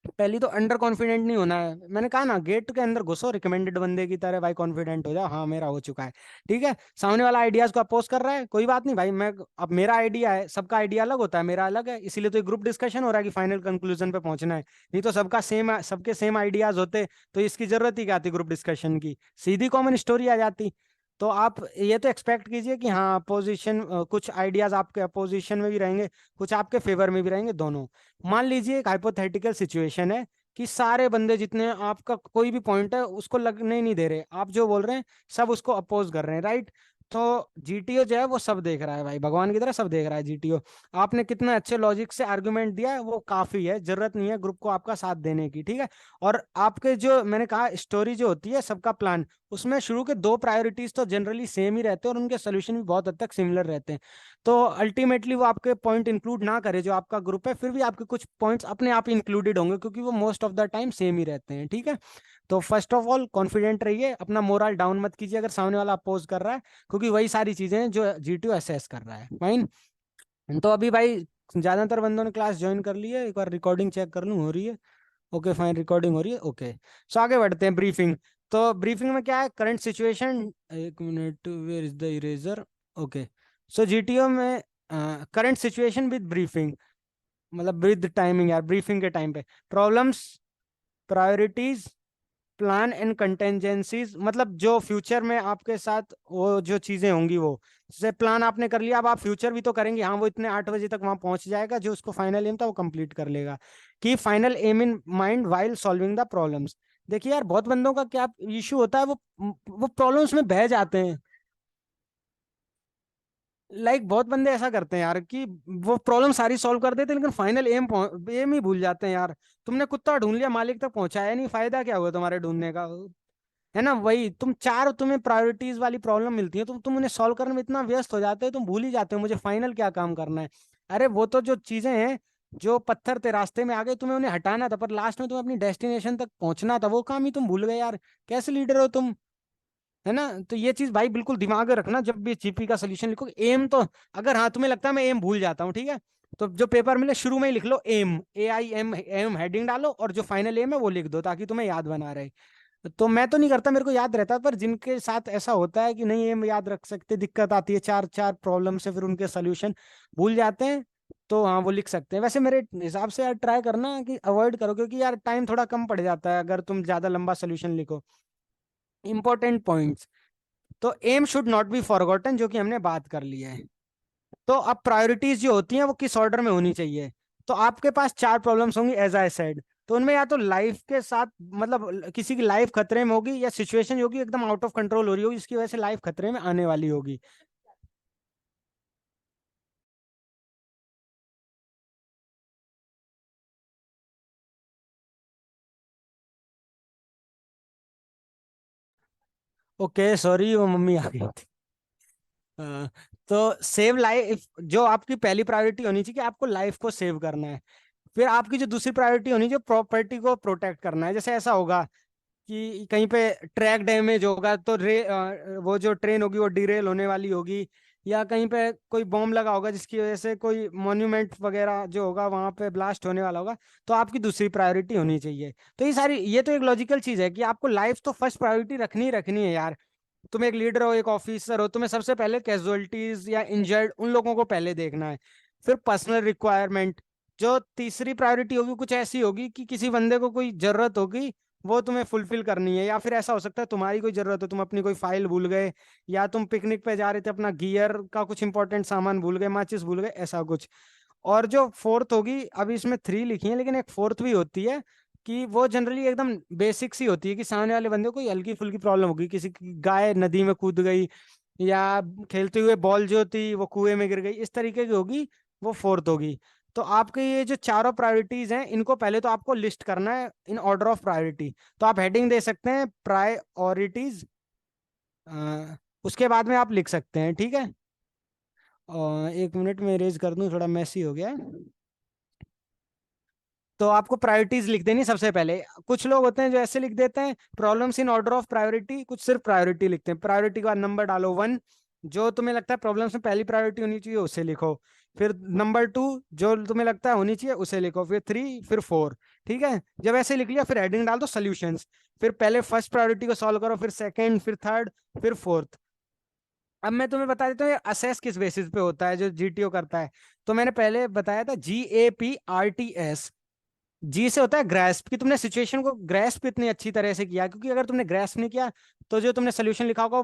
S1: पहली तो अंडर कॉन्फिडेंट नहीं होना है। मैंने कहा ना गेट के अंदर घुसो रिकमेंडेड बंदे की तरह, भाई कॉन्फिडेंट हो जाओ, हाँ मेरा हो चुका है, ठीक है। सामने वाला आइडियाज को अपोज कर रहा है, कोई बात नहीं भाई, मैं अब मेरा आइडिया है, सबका आइडिया अलग होता है, मेरा अलग है, इसीलिए तो एक ग्रुप डिस्कशन हो रहा है कि फाइनल कंक्लूजन पे पहुंचना है। नहीं तो सबका सेम, सबके सेम आइडियाज होते तो इसकी जरूरत ही क्या थी ग्रुप डिस्कशन की, सीधी कॉमन स्टोरी आ जाती। तो आप ये तो एक्सपेक्ट कीजिए कि हाँ अपोजिशन, कुछ आइडियाज आपके अपोजिशन में भी रहेंगे, कुछ आपके फेवर में भी रहेंगे, दोनों। मान लीजिए एक हाइपोथेटिकल सिचुएशन है कि सारे बंदे जितने आपका कोई भी पॉइंट है उसको लगने ही नहीं दे रहे, आप जो बोल रहे हैं सब उसको अपोज कर रहे हैं, राइट। तो जीटीओ जो है वो सब देख रहा है भाई, भगवान की तरह सब देख रहा है जीटीओ। आपने कितने अच्छे लॉजिक से आर्गुमेंट दिया है वो काफी है, जरूरत नहीं है ग्रुप को आपका साथ देने की, ठीक है। और आपके जो मैंने कहा स्टोरी जो होती है सबका प्लान, उसमें शुरू के दो प्रायोरिटीज तो जनरली सेम ही रहते हैं और उनके सोल्यूशन भी बहुत हद तक सिमिलर रहते हैं। तो अल्टीमेटली वो आपके पॉइंट इंक्लूड ना करे जो आपका ग्रुप है, फिर भी आपके कुछ पॉइंट्स अपने आप इंक्लूडेड होंगे क्योंकि वो most of the time same ही रहते हैं, ठीक है। तो फर्स्ट ऑफ ऑल कॉन्फिडेंट रहिए, अपना मोरल डाउन मत कीजिए अगर सामने वाला अपोज कर रहा है, क्योंकि वही सारी चीजें हैं जो जीटीओ असेस कर रहा है, फाइन। तो अभी भाई ज्यादातर बंदों ने क्लास ज्वाइन कर ली है, एक बार रिकॉर्डिंग चेक कर लूँ हो रही है। ओके फाइन, रिकॉर्डिंग हो रही है, ओके। सो आगे बढ़ते हैं ब्रीफिंग। तो ब्रीफिंग में क्या है, करंट सिचुएशन, एक minute, where is the eraser. Okay, so GTO में करंट सिचुएशन विद ब्रीफिंग, मतलब विद टाइमिंग यार, ब्रीफिंग के टाइम पे problems, priorities, plan and contingencies, मतलब जो फ्यूचर में आपके साथ वो जो चीजें होंगी, वो जैसे प्लान आपने कर लिया, अब आप फ्यूचर भी तो करेंगे, हाँ वो इतने 8 बजे तक वहां पहुंच जाएगा, जो उसको फाइनल एम था वो कंप्लीट कर लेगा। कि final aim in mind while solving the problems. देखिए यार बहुत बंदों का क्या इशू होता है, वो प्रॉब्लम्स में बह जाते हैं। बहुत बंदे ऐसा करते हैं यार कि वो प्रॉब्लम सारी सॉल्व कर देते हैं लेकिन फाइनल एम ही भूल जाते हैं यार। तुमने कुत्ता ढूंढ लिया, मालिक तक पहुंचाया नहीं, फायदा क्या हुआ तुम्हारे ढूंढने का, है ना। वही तुम्हें प्रायोरिटीज वाली प्रॉब्लम मिलती है, तुम उन्हें सॉल्व करने में इतना व्यस्त हो जाते हो, तुम भूल ही जाते हो मुझे फाइनल क्या काम करना है। अरे वो तो जो चीजें हैं, जो पत्थर थे रास्ते में आ गए, तुम्हें उन्हें हटाना था, पर लास्ट में तुम्हें अपनी डेस्टिनेशन तक पहुंचना था, वो काम ही तुम भूल गए यार। कैसे लीडर हो तुम, है ना। तो ये चीज भाई बिल्कुल दिमाग में रखना जब भी जीपी का सोल्यूशन लिखो। एम तो अगर हाँ तुम्हें लगता है मैं एम भूल जाता हूँ, ठीक है, तो जो पेपर मिले शुरू में ही लिख लो एम, AIM, एम हेडिंग डालो और जो फाइनल एम है वो लिख दो ताकि तुम्हें याद बना रहे। तो मैं तो नहीं करता, मेरे को याद रहता, पर जिनके साथ ऐसा होता है कि नहीं एम याद रख सकते, दिक्कत आती है, चार चार प्रॉब्लम से फिर उनके सोल्यूशन भूल जाते हैं, तो हाँ वो लिख सकते हैं। वैसे मेरे हिसाब से यार ट्राई करना कि अवॉइड करो, क्योंकि यार टाइम थोड़ा कम पड़ जाता है अगर तुम ज्यादा लंबा सोल्यूशन लिखो। इंपॉर्टेंट पॉइंट्स, तो aim should not be forgotten, जो कि हमने बात कर ली है। तो अब प्रायोरिटीज जो होती हैं वो किस ऑर्डर में होनी चाहिए। तो आपके पास चार प्रॉब्लम्स होंगी एज आई सेड, तो उनमें या तो लाइफ के साथ, मतलब किसी की लाइफ खतरे में होगी, या सिचुएशन होगी एकदम आउट ऑफ कंट्रोल हो रही होगी जिसकी वजह से लाइफ खतरे में आने वाली होगी। ओके सॉरी, वो मम्मी आ गई थी। हाँ, तो सेव लाइफ जो आपकी पहली प्रायोरिटी होनी चाहिए कि आपको लाइफ को सेव करना है। फिर आपकी जो दूसरी प्रायोरिटी होनी चाहिए प्रॉपर्टी को प्रोटेक्ट करना है। जैसे ऐसा होगा कि कहीं पे ट्रैक डैमेज होगा तो वो जो ट्रेन होगी वो डिरेल होने वाली होगी, या कहीं पे कोई बॉम्ब लगा होगा जिसकी वजह से कोई मॉन्यूमेंट वगैरह जो होगा वहां पे ब्लास्ट होने वाला होगा, तो आपकी दूसरी प्रायोरिटी होनी चाहिए। तो ये तो एक लॉजिकल चीज है कि आपको लाइफ तो फर्स्ट प्रायोरिटी रखनी ही रखनी है यार। तुम एक लीडर हो, एक ऑफिसर हो, तुम्हें सबसे पहले कैजुअलिटीज या इंजर्ड उन लोगों को पहले देखना है। फिर पर्सनल रिक्वायरमेंट, जो तीसरी प्रायोरिटी होगी कुछ ऐसी होगी कि किसी बंदे को कोई जरूरत होगी वो तुम्हें फुलफिल करनी है। या फिर ऐसा हो सकता है तुम्हारी कोई जरूरत हो, तुम अपनी कोई फाइल भूल गए, या तुम पिकनिक पे जा रहे थे, अपना गियर का कुछ इंपॉर्टेंट सामान भूल गए, माचिस भूल गए, ऐसा कुछ। और जो फोर्थ होगी, अभी इसमें थ्री लिखी है लेकिन एक फोर्थ भी होती है, कि वो जनरली एकदम बेसिक सी होती है, कि सामने वाले बंदे को कोई हल्की फुल्की प्रॉब्लम होगी, किसी की गाय नदी में कूद गई, या खेलते हुए बॉल जो थी वो कुएं में गिर गई, इस तरीके की होगी, वो फोर्थ होगी। तो आपके ये जो चारों प्रायोरिटीज हैं, इनको पहले तो आपको लिस्ट करना है इन ऑर्डर ऑफ प्रायोरिटी। तो आप हेडिंग दे सकते हैं प्रायोरिटीज, उसके बाद में आप लिख सकते हैं, ठीक है। और एक मिनट में इरेज कर दूं, थोड़ा मैसी हो गया है। तो आपको प्रायोरिटीज लिख देनी सबसे पहले। कुछ लोग होते हैं जो ऐसे लिख देते हैं problems in order of priority, कुछ सिर्फ प्रायोरिटी लिखते हैं। प्रायोरिटी के बाद नंबर डालो 1, जो तुम्हें लगता है प्रॉब्लम्स में पहली प्रायोरिटी होनी चाहिए उसे लिखो। फिर नंबर 2, जो तुम्हें लगता है होनी चाहिए उसे लिखो। फिर 3, फिर 4। ठीक है, जब ऐसे लिख लिया फिर हेडिंग डाल दो सॉल्यूशंस। फिर पहले फर्स्ट प्रायोरिटी को सॉल्व करो, फिर सेकंड, फिर थर्ड, फिर फोर्थ। अब मैं तुम्हें बता देता हूँ ये असेस किस बेसिस पे होता है जो जीटीओ करता है। तो मैंने पहले बताया था GAPRTS। जी से होता है ग्रेस्प, कि तुमने सिचुएशन को ग्रेस्प इतनी अच्छी तरह से किया, क्योंकि अगर तुमने ग्रेस्प नहीं किया तो जो तुमने सोल्यूशन लिखा होगा वो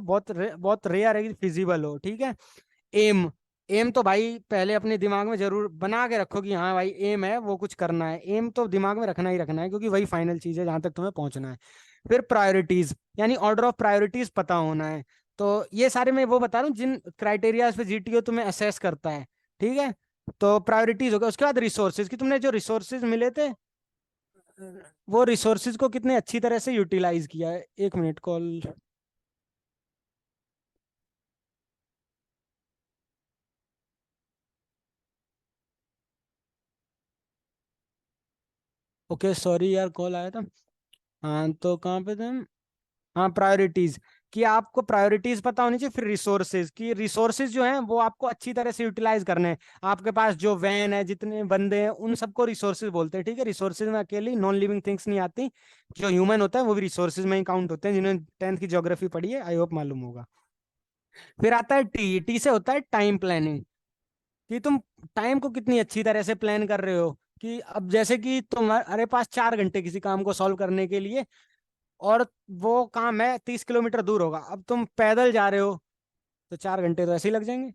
S1: बहुत रेयर है कि फिजिबल हो, ठीक है। एम, एम तो भाई पहले अपने दिमाग में जरूर बना के रखो कि हाँ भाई एम है, वो कुछ करना है, एम तो दिमाग में रखना ही रखना है, क्योंकि वही फाइनल चीज है जहां तक तुम्हें पहुंचना है। फिर प्रायोरिटीज, यानी ऑर्डर ऑफ प्रायोरिटीज पता होना है। तो ये सारे मैं वो बता रहा हूँ जिन क्राइटेरियाज पे जीटीओ तुम्हें असेस करता है, ठीक है। तो प्रायोरिटीज हो गया। उसके बाद रिसोर्सेज, कि तुमने जो रिसोर्सेज मिले थे वो रिसोर्सेज को कितने अच्छी तरह से यूटिलाइज किया है। एक मिनट, कॉल। ओके सॉरी यार, कॉल आया था। हाँ तो कहाँ पे थे हम? हाँ, प्रायोरिटीज, कि आपको प्रायोरिटीज पता होनी चाहिए। फिर रिसोर्सेज, कि रिसोर्सेज जो हैं वो आपको अच्छी तरह से यूटिलाइज करने हैं। आपके पास जो वैन है, जितने बंदे हैं, उन सबको रिसोर्सेज बोलते हैं, ठीक है। रिसोर्सेज में अकेली नॉन लिविंग थिंग्स नहीं आती, जो ह्यूमन होता है वो भी रिसोर्सेज में ही काउंट होते हैं। जिन्होंने 10th की ज्योग्राफी पढ़ी है आई होप मालूम होगा। फिर आता है टी, टी से होता है टाइम प्लानिंग, कि तुम टाइम को कितनी अच्छी तरह से प्लान कर रहे हो। कि अब जैसे कि तुम्हारे पास 4 घंटे किसी काम को सॉल्व करने के लिए, और वो काम है 30 किलोमीटर दूर होगा, अब तुम पैदल जा रहे हो, तो 4 घंटे तो ऐसे ही लग जाएंगे।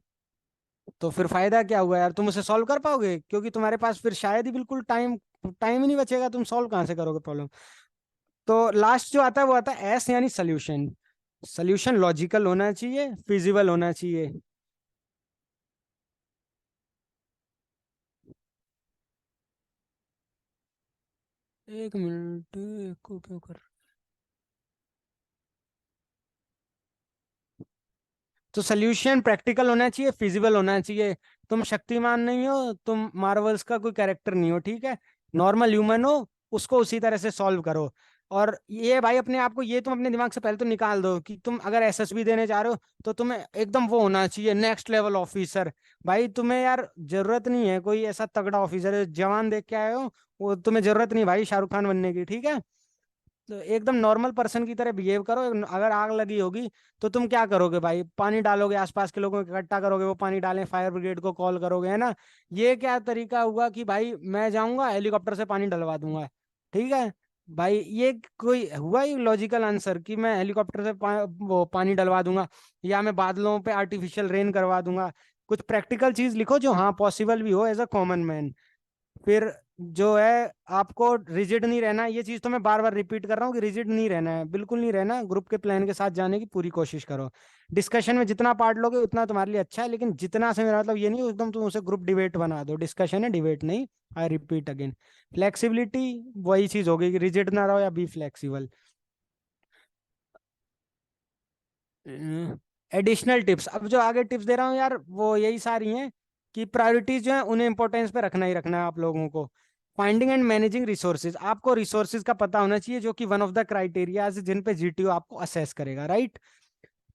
S1: तो फिर फायदा क्या हुआ यार, तुम उसे सॉल्व कर पाओगे? क्योंकि तुम्हारे पास फिर शायद ही बिल्कुल टाइम टाइम ही नहीं बचेगा, तुम सॉल्व कहाँ से करोगे प्रॉब्लम। तो लास्ट जो आता है वो आता है एस, यानी सोल्यूशन। सोल्यूशन लॉजिकल होना चाहिए, फिजिबल होना चाहिए। 1 मिनट को क्यों कर। तो सोल्यूशन प्रैक्टिकल होना चाहिए, फिजिबल होना चाहिए। तुम शक्तिमान नहीं हो, तुम मार्वल्स का कोई कैरेक्टर नहीं हो, ठीक है। नॉर्मल ह्यूमन हो, उसको उसी तरह से सॉल्व करो। और ये भाई अपने आप को, ये तुम अपने दिमाग से पहले तो निकाल दो कि तुम अगर एसएसबी देने जा रहे हो तो तुम्हें एकदम वो होना चाहिए नेक्स्ट लेवल ऑफिसर। भाई तुम्हें यार जरूरत नहीं है कोई ऐसा तगड़ा ऑफिसर, जवान देख के आए हो, वो तुम्हें जरूरत नहीं भाई शाहरुख खान बनने की, ठीक है। तो एकदम नॉर्मल पर्सन की तरह बिहेव करो। अगर आग लगी होगी तो तुम क्या करोगे भाई? पानी डालोगे, आसपास के लोगों को इकट्ठा करोगे, वो पानी डालें, फायर ब्रिगेड को कॉल करोगे, है ना। ये क्या तरीका हुआ कि भाई मैं जाऊंगा हेलीकॉप्टर से पानी डलवा दूंगा, ठीक है। भाई ये कोई हुआ ही लॉजिकल आंसर कि मैं हेलीकॉप्टर से वो पानी डलवा दूंगा, या मैं बादलों पे आर्टिफिशियल रेन करवा दूंगा? कुछ प्रैक्टिकल चीज लिखो जो हाँ पॉसिबल भी हो एज अ कॉमन मैन। फिर जो है आपको रिजिड नहीं रहना, ये चीज तो मैं बार बार रिपीट कर रहा हूँ कि रिजिड नहीं रहना है, बिल्कुल नहीं रहना। ग्रुप के प्लान के साथ जाने की पूरी कोशिश करो। डिस्कशन में जितना पार्ट लोगे उतना तुम्हारे लिए अच्छा है, लेकिन जितना से मेरा मतलब ये नहीं एकदम तुम उसे ग्रुप डिबेट बना दो। डिस्कशन है, डिबेट नहीं। आई रिपीट अगेन, फ्लेक्सिबिलिटी वही चीज होगी कि रिजिड ना रहो या बी फ्लेक्सिबल। एडिशनल टिप्स, अब जो आगे टिप्स दे रहा हूँ यार वो यही सारी हैं, कि प्रायोरिटीज जो है उन्हें इंपॉर्टेंस पे रखना ही रखना है आप लोगों को। फाइंडिंग एंड मैनेजिंग रिसोर्सेज, आपको रिसोर्सेज का पता होना चाहिए, जो कि वन ऑफ द क्राइटेरियाज जिन पे जीटीओ आपको असेस करेगा, राइट।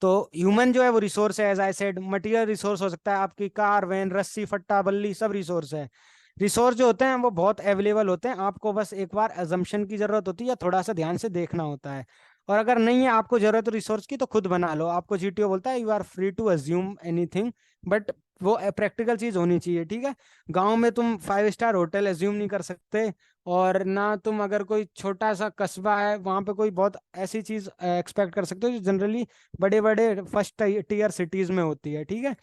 S1: तो ह्यूमन जो है वो रिसोर्स है, as I said. Material resource हो सकता है, आपकी कार, वैन, रस्सी, फट्टा, बल्ली, सब रिसोर्स है। रिसोर्स जो होते हैं वो बहुत अवेलेबल होते हैं, आपको बस एक बार अजम्पशन की जरूरत होती है या थोड़ा सा ध्यान से देखना होता है। और अगर नहीं है आपको जरूरत रिसोर्स की तो खुद बना लो। आपको जीटीओ बोलता है you are free to assume anything, but वो प्रैक्टिकल चीज होनी चाहिए, ठीक है। गांव में तुम 5 स्टार होटल अज्यूम नहीं कर सकते, और ना तुम अगर कोई छोटा सा कस्बा है वहां पे कोई बहुत ऐसी चीज एक्सपेक्ट कर सकते हो जो जनरली बड़े बड़े फर्स्ट टीयर सिटीज में होती है, ठीक है।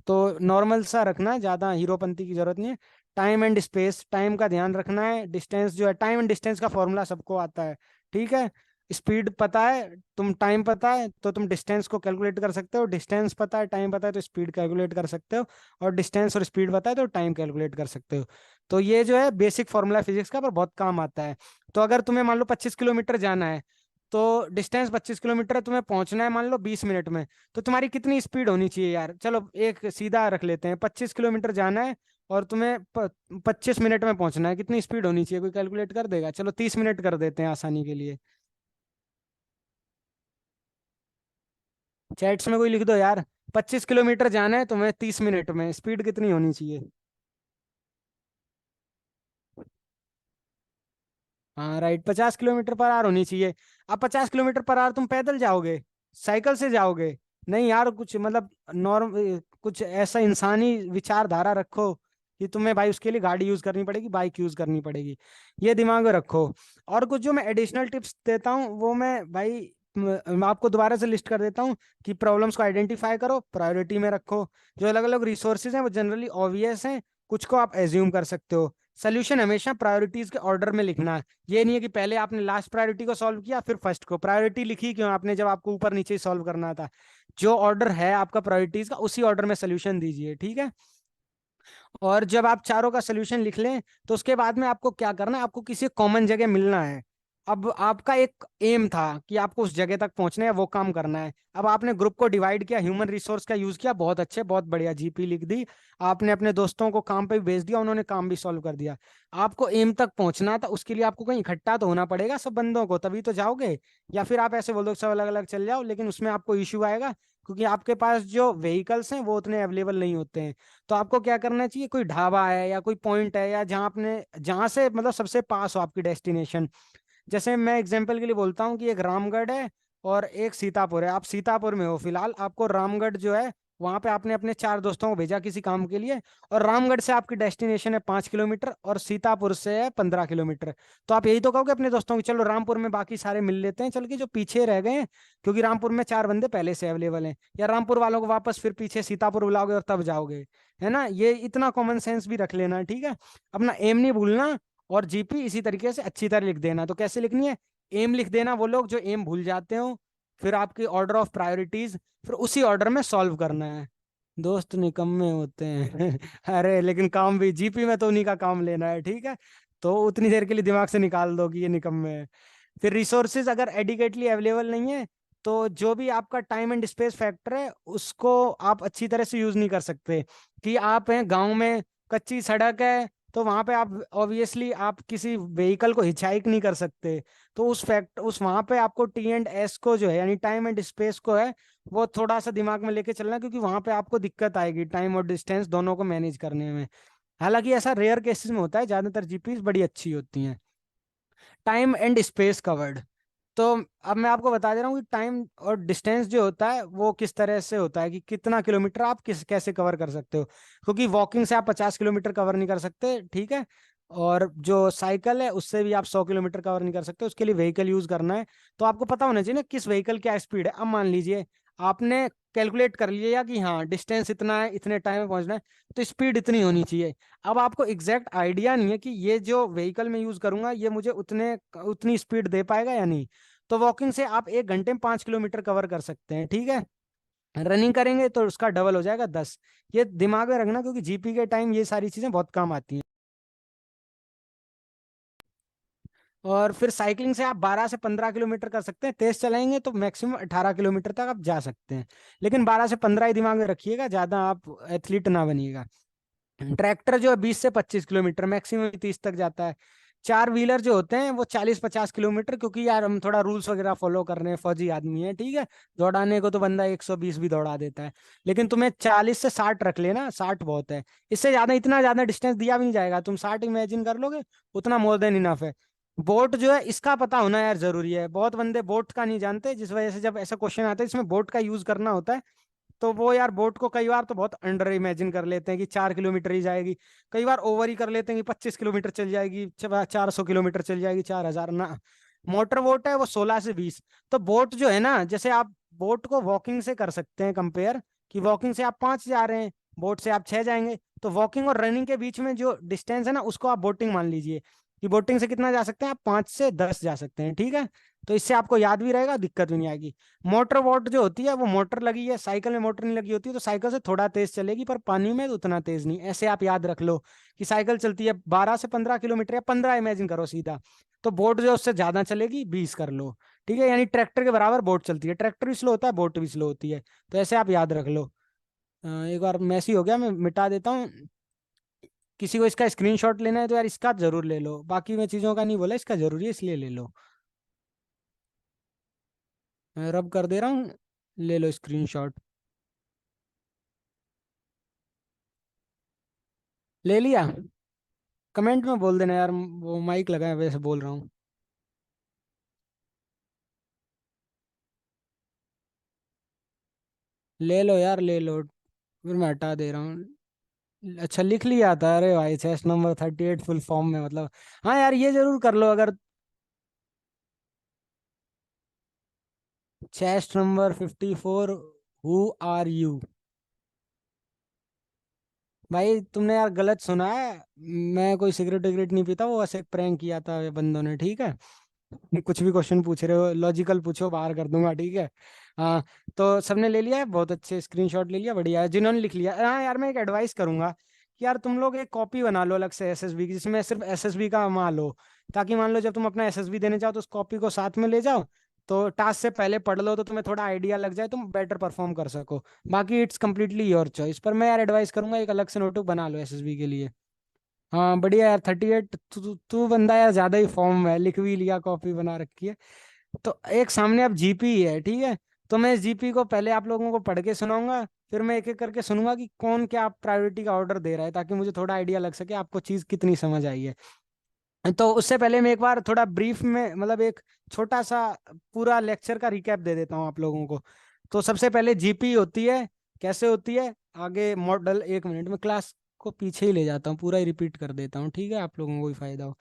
S1: तो नॉर्मल सा रखना है, ज्यादा हीरोपंती की जरूरत नहीं है। टाइम एंड स्पेस, टाइम का ध्यान रखना है। डिस्टेंस जो है, टाइम एंड डिस्टेंस का फॉर्मूला सबको आता है, ठीक है। स्पीड पता है, तुम टाइम पता है तो तुम डिस्टेंस को कैलकुलेट कर सकते हो। डिस्टेंस पता है, टाइम पता है तो स्पीड कैलकुलेट कर सकते हो। और डिस्टेंस और स्पीड पता है तो टाइम कैलकुलेट कर सकते हो। तो ये जो है बेसिक फॉर्मूला फिजिक्स का, पर बहुत काम आता है। तो अगर तुम्हें मान लो 25 किलोमीटर जाना है, तो डिस्टेंस 25 किलोमीटर है, तुम्हें पहुंचना है मान लो 20 मिनट में, तो तुम्हारी कितनी स्पीड होनी चाहिए यार? चलो एक सीधा रख लेते हैं, 25 किलोमीटर जाना है और तुम्हें 25 मिनट में पहुंचना है, कितनी स्पीड होनी चाहिए? कोई कैलकुलेट कर देगा? चलो 30 मिनट कर देते हैं आसानी के लिए। चैट्स में कोई लिख दो यार, 25 किलोमीटर जाना है तुम्हें 30 मिनट में, स्पीड कितनी होनी चाहिए? हाँ राइट, 50 किलोमीटर पर आवर होनी चाहिए। अब 50 किलोमीटर पर आवर तुम पैदल जाओगे, साइकिल से जाओगे? नहीं यार, कुछ मतलब नॉर्म कुछ ऐसा इंसानी विचारधारा रखो कि तुम्हें भाई उसके लिए गाड़ी यूज करनी पड़ेगी, बाइक यूज करनी पड़ेगी। ये दिमाग में रखो। और कुछ जो मैं एडिशनल टिप्स देता हूँ वो मैं भाई मैं आपको दोबारा से लिस्ट कर देता हूँ कि प्रॉब्लम्स को आइडेंटिफाई करो, प्रायोरिटी में रखो। जो अलग अलग रिसोर्सेज हैं वो जनरली ऑब्वियस हैं, कुछ को आप एज्यूम कर सकते हो। सोल्यूशन हमेशा प्रायोरिटीज के ऑर्डर में लिखना है। ये नहीं है कि पहले आपने लास्ट प्रायोरिटी को सॉल्व किया फिर फर्स्ट को। प्रायोरिटी लिखी क्यों आपने जब आपको ऊपर नीचे सॉल्व करना था? जो ऑर्डर है आपका प्रायोरिटीज का, उसी ऑर्डर में सोल्यूशन दीजिए, ठीक है। और जब आप चारों का सोल्यूशन लिख लें तो उसके बाद में आपको क्या करना है, आपको किसी कॉमन जगह मिलना है। अब आपका एक एम था कि आपको उस जगह तक पहुंचना है, वो काम करना है। अब आपने ग्रुप को डिवाइड किया, ह्यूमन रिसोर्स का यूज किया, बहुत अच्छे, बहुत बढ़िया, जीपी लिख दी। आपने अपने दोस्तों को काम पे भी भेज दिया, उन्होंने काम भी सॉल्व कर दिया। आपको एम तक पहुंचना था, उसके लिए आपको कहीं इकट्ठा तो होना पड़ेगा सब बंदों को, तभी तो जाओगे। या फिर आप ऐसे बोल दो सब अलग अलग चल जाओ, लेकिन उसमें आपको इश्यू आएगा, क्योंकि आपके पास जो व्हीकल्स हैं वो उतने अवेलेबल नहीं होते हैं। तो आपको क्या करना चाहिए, कोई ढाबा है या कोई पॉइंट है, या जहाँ आपने जहाँ से मतलब सबसे पास हो आपकी डेस्टिनेशन। जैसे मैं एग्जांपल के लिए बोलता हूँ कि एक रामगढ़ है और एक सीतापुर है। आप सीतापुर में हो फिलहाल, आपको रामगढ़ जो है वहां पे आपने अपने 4 दोस्तों को भेजा किसी काम के लिए, और रामगढ़ से आपकी डेस्टिनेशन है 5 किलोमीटर और सीतापुर से है 15 किलोमीटर। तो आप यही तो कहोगे अपने दोस्तों को चलो रामपुर में बाकी सारे मिल लेते हैं चल के, जो पीछे रह गए हैं, क्योंकि रामपुर में 4 बंदे पहले से अवेलेबल हैं। या रामपुर वालों को वापस फिर पीछे सीतापुर बुलाओगे और तब जाओगे, है ना? ये इतना कॉमन सेंस भी रख लेना, ठीक है। अपना एम नहीं भूलना। और जीपी इसी तरीके से अच्छी तरह लिख देना। तो कैसे लिखनी है? एम लिख देना, वो लोग जो एम भूल जाते हो। फिर आपकी ऑर्डर ऑफ प्रायोरिटीज, फिर उसी ऑर्डर में सॉल्व करना है। दोस्त निकम्मे होते हैं अरे लेकिन काम भी जीपी में तो उन्हीं का काम लेना है, ठीक है। तो उतनी देर के लिए दिमाग से निकाल दो कि ये निकम्मे है। फिर रिसोर्सेज अगर एडिकेटली अवेलेबल नहीं है, तो जो भी आपका टाइम एंड स्पेस फैक्टर है उसको आप अच्छी तरह से यूज नहीं कर सकते। कि आप हैं गांव में, कच्ची सड़क है, तो वहां पे आप ऑब्वियसली आप किसी व्हीकल को हिचाइक नहीं कर सकते। तो उस वहां पे आपको टी एंड एस को जो है, यानी टाइम एंड स्पेस को है, वो थोड़ा सा दिमाग में लेके चलना, क्योंकि वहां पे आपको दिक्कत आएगी टाइम और डिस्टेंस दोनों को मैनेज करने में। हालांकि ऐसा रेयर केसेस में होता है, ज्यादातर जीपीस बड़ी अच्छी होती हैं। Time and space covered. तो अब मैं आपको बता दे रहा हूँ कि टाइम और डिस्टेंस जो होता है वो किस तरह से होता है, कि कितना किलोमीटर आप किस कैसे कवर कर सकते हो। क्योंकि वॉकिंग से आप 50 किलोमीटर कवर नहीं कर सकते, ठीक है। और जो साइकिल है उससे भी आप 100 किलोमीटर कवर नहीं कर सकते, उसके लिए व्हीकल यूज करना है। तो आपको पता होना चाहिए ना किस व्हीकल क्या स्पीड है। अब मान लीजिए आपने कैलकुलेट कर लिया कि हाँ डिस्टेंस इतना है, इतने टाइम में पहुंचना है, तो स्पीड इतनी होनी चाहिए। अब आपको एग्जैक्ट आइडिया नहीं है कि ये जो व्हीकल मैं यूज करूंगा ये मुझे उतनी स्पीड दे पाएगा या नहीं। तो वॉकिंग से आप 1 घंटे में 5 किलोमीटर कवर कर सकते हैं, ठीक है। रनिंग करेंगे तो उसका डबल हो जाएगा 10। ये दिमाग में रखना, क्योंकि जीपी के टाइम ये सारी चीजें बहुत काम आती हैं। और फिर साइकिलिंग से आप 12 से 15 किलोमीटर कर सकते हैं, तेज चलाएंगे तो मैक्सिमम 18 किलोमीटर तक आप जा सकते हैं। लेकिन 12 से 15 ही दिमाग में रखिएगा, ज्यादा आप एथलीट ना बनिएगा। ट्रैक्टर जो है 20 से 25 किलोमीटर, मैक्सिमम 30 तक जाता है। 4 व्हीलर जो होते हैं वो 40-50 किलोमीटर, क्योंकि यार हम थोड़ा रूल्स वगैरह फॉलो कर रहे हैं, फौजी आदमी है, ठीक है। दौड़ाने को तो बंदा 120 भी दौड़ा देता है। लेकिन तुम्हें 40 से 60 रख लेना, 60 बहुत है। इससे ज्यादा इतना ज्यादा डिस्टेंस दिया भी नहीं जाएगा, तुम 60 इमेजिन कर लोगे, उतना मोर देन इनफ है। बोट जो है इसका पता होना यार जरूरी है, बहुत बंदे बोट का नहीं जानते, जिस वजह से जब ऐसा क्वेश्चन आता है इसमें बोट का यूज करना होता है, तो वो यार बोट को कई बार तो बहुत अंडर इमेजिन कर लेते हैं कि 4 किलोमीटर ही जाएगी, कई बार ओवर ही कर लेते हैं कि 25 किलोमीटर चल जाएगी, 400 किलोमीटर चल जाएगी, 4,000 ना। मोटर बोट है वो 16 से 20। तो बोट जो है ना, जैसे आप बोट को वॉकिंग से कर सकते हैं कंपेयर, कि वॉकिंग से आप 5 जा रहे हैं, बोट से आप 6 जाएंगे। तो वॉकिंग और रनिंग के बीच में जो डिस्टेंस है ना, उसको आप बोटिंग मान लीजिए, कि बोटिंग से कितना जा सकते हैं आप, 5 से 10 जा सकते हैं, ठीक है। तो इससे आपको याद भी रहेगा, दिक्कत भी नहीं आएगी। मोटर बोट जो होती है वो मोटर लगी है, साइकिल में मोटर नहीं लगी होती, तो साइकिल से थोड़ा तेज चलेगी, पर पानी में तो उतना तेज नहीं। ऐसे आप याद रख लो कि साइकिल चलती है 12 से 15 किलोमीटर, या 15 इमेजिन करो सीधा, तो बोट जो है उससे ज्यादा चलेगी, 20 कर लो, ठीक है। यानी ट्रैक्टर के बराबर बोट चलती है, ट्रैक्टर भी स्लो होता है, बोट भी स्लो होती है। तो ऐसे आप याद रख लो। एक बार मैसी हो गया, मैं मिटा देता हूँ। किसी को इसका स्क्रीनशॉट लेना है तो यार इसका जरूर ले लो, बाकी मैं चीज़ों का नहीं बोला, इसका जरूरी है इसलिए ले लो। मैं रब कर दे रहा हूँ, ले लो स्क्रीनशॉट। ले लिया? कमेंट में बोल देना यार, वो माइक लगा है वैसे बोल रहा हूँ। ले लो यार, ले लो, फिर मैं हटा दे रहा हूँ। अच्छा लिख लिया था, अरे भाई चेस्ट नंबर 38 फुल फॉर्म में मतलब। हाँ यार ये जरूर कर लो अगर। Chest number 54, who are you? भाई तुमने यार गलत सुना है, मैं कोई सिगरेट विगरेट नहीं पीता, वो ऐसे प्रैंक किया था ये बंदों ने, ठीक है। कुछ भी क्वेश्चन पूछ रहे हो लॉजिकल पूछो, बाहर कर दूंगा, ठीक है। हाँ, तो सबने ले लिया है, बहुत अच्छे, स्क्रीनशॉट ले लिया, बढ़िया है जिन्होंने लिख लिया। हाँ यार मैं एक एडवाइस करूंगा कि यार तुम लोग एक कॉपी बना लो अलग से एसएसबी की, जिसमें सिर्फ एसएसबी का मान लो, ताकि मान लो जब तुम अपना एसएसबी देने जाओ तो उस कॉपी को साथ में ले जाओ, तो टास्क से पहले पढ़ लो, तो तुम्हें थोड़ा आइडिया लग जाए, तुम बेटर परफॉर्म कर सको। बाकी इट्स कम्प्लीटली योर चॉइस, पर मैं यार एडवाइस करूंगा एक अलग से नोटबुक बना लो एसएसबी के लिए। हाँ बढ़िया यार, 38, तू बंदा यार ज्यादा ही फॉर्म में है, लिख भी लिया, कॉपी बना रखी है। तो एक सामने अब जीपी है, ठीक है। तो मैं इस जीपी को पहले आप लोगों को पढ़ के सुनाऊंगा, फिर मैं एक एक करके सुनूंगा कि कौन क्या प्रायोरिटी का ऑर्डर दे रहा है, ताकि मुझे थोड़ा आइडिया लग सके आपको चीज कितनी समझ आई है। तो उससे पहले मैं एक बार थोड़ा ब्रीफ में, मतलब एक छोटा सा पूरा लेक्चर का रिकैप दे देता हूँ आप लोगों को। तो सबसे पहले जीपी होती है, कैसे होती है, आगे मॉडल, 1 मिनट में क्लास को पीछे ही ले जाता हूँ, पूरा ही रिपीट कर देता हूँ, ठीक है, आप लोगों को भी फायदा हो।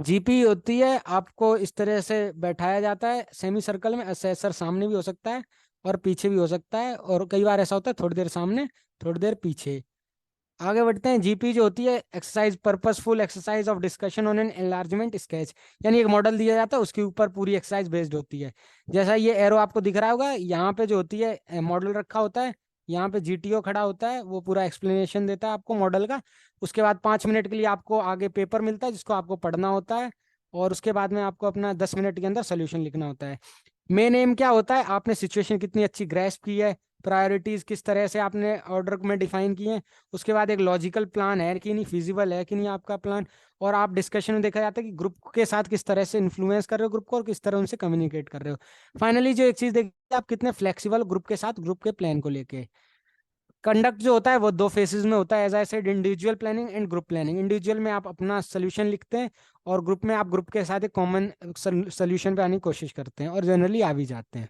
S1: जीपी होती है, आपको इस तरह से बैठाया जाता है सेमी सर्कल में, असेसर सामने भी हो सकता है और पीछे भी हो सकता है, और कई बार ऐसा होता है थोड़ी देर सामने थोड़ी देर पीछे। आगे बढ़ते हैं। जीपी जो होती है, exercise, purposeful exercise of discussion on an enlargement sketch, यानी एक मॉडल दिया जाता है, उसके ऊपर पूरी एक्सरसाइज बेस्ड होती है। जैसा ये एरो आपको दिख रहा होगा, यहाँ पे जो होती है मॉडल रखा होता है, यहाँ पे जीटीओ खड़ा होता है, वो पूरा एक्सप्लेनेशन देता है आपको मॉडल का। उसके बाद 5 मिनट के लिए आपको आगे पेपर मिलता है जिसको आपको पढ़ना होता है, और उसके बाद में आपको अपना 10 मिनट के अंदर सोल्यूशन लिखना होता है। मेन एम क्या होता है, आपने सिचुएशन कितनी अच्छी ग्रेस्प की है, प्रायोरिटीज किस तरह से आपने ऑर्डर में डिफाइन की है, उसके बाद एक लॉजिकल प्लान है कि नहीं, फिजिबल है कि नहीं आपका प्लान, और आप डिस्कशन में देखा जाता है कि ग्रुप के साथ किस तरह से इन्फ्लुएंस कर रहे हो ग्रुप को, और किस तरह उनसे कम्युनिकेट कर रहे हो। फाइनली जो एक चीज देखिए, आप कितने फ्लेक्सिबल ग्रुप के साथ, ग्रुप के प्लान को लेके। कंडक्ट जो होता है वो 2 फेजेस में होता है, as I said, individual planning and group planning. Individual में आप अपना सोल्यूशन लिखते हैं, और ग्रुप में आप ग्रुप के साथ एक कॉमन सोल्यूशन पे आने की कोशिश करते हैं, और जनरली आ भी जाते हैं।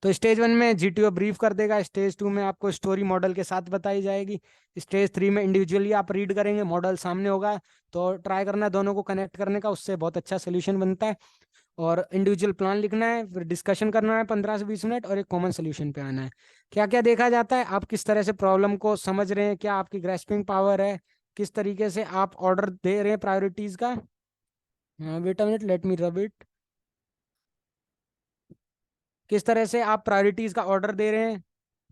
S1: तो स्टेज 1 में जीटीओ ब्रीफ कर देगा, स्टेज 2 में आपको स्टोरी मॉडल के साथ बताई जाएगी, स्टेज 3 में इंडिविजुअली आप रीड करेंगे, मॉडल सामने होगा, तो ट्राई करना है दोनों को कनेक्ट करने का, उससे बहुत अच्छा सोल्यूशन बनता है। और इंडिविजुअल प्लान लिखना है, फिर डिस्कशन करना है 15 से 20 मिनट, और एक कॉमन सोल्यूशन पे आना है। क्या क्या देखा जाता है, आप किस तरह से प्रॉब्लम को समझ रहे हैं, क्या आपकी ग्रेस्पिंग पावर है, किस तरीके से आप ऑर्डर दे रहे हैं प्रायोरिटीज का। Wait a minute, let me rub it. किस तरह से आप प्रायोरिटीज का ऑर्डर दे रहे हैं,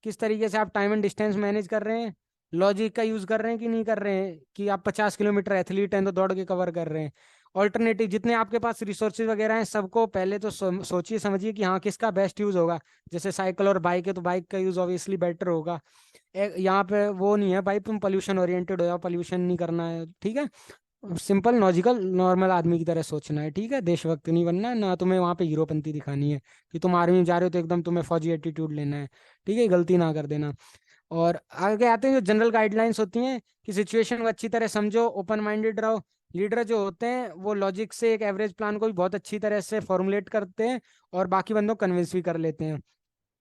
S1: किस तरीके से आप टाइम एंड डिस्टेंस मैनेज कर रहे हैं, लॉजिक का यूज कर रहे हैं कि नहीं कर रहे हैं, कि आप 50 किलोमीटर एथलीट हैं तो दौड़ के कवर कर रहे हैं। ऑल्टरनेटिव जितने आपके पास रिसोर्सेज वगैरह हैं, सबको पहले तो सोचिए समझिए कि हाँ किसका बेस्ट यूज होगा। जैसे साइकिल और बाइक है तो बाइक का यूज ऑब्वियसली बेटर होगा। यहाँ पे वो नहीं है भाई, तुम पोल्यूशन ओरिएंटेड हो जाओ, पोल्यूशन नहीं करना है, ठीक है। सिंपल लॉजिकल नॉर्मल आदमी की तरह सोचना है, ठीक है, देशभक्त नहीं बनना है, ना तुम्हें वहां पे हीरोपंती दिखानी है कि तुम आर्मी में जा रहे हो तो एकदम तुम्हें फौजी एटीट्यूड लेना है, ठीक है, गलती ना कर देना। और आगे आते हैं जो जनरल गाइडलाइंस होती हैं, कि सिचुएशन को अच्छी तरह समझो, ओपन माइंडेड रहो। लीडर जो होते हैं वो लॉजिक से एक एवरेज प्लान को भी बहुत अच्छी तरह से फॉर्मुलेट करते हैं, और बाकी बंदों को कन्विंस भी कर लेते हैं।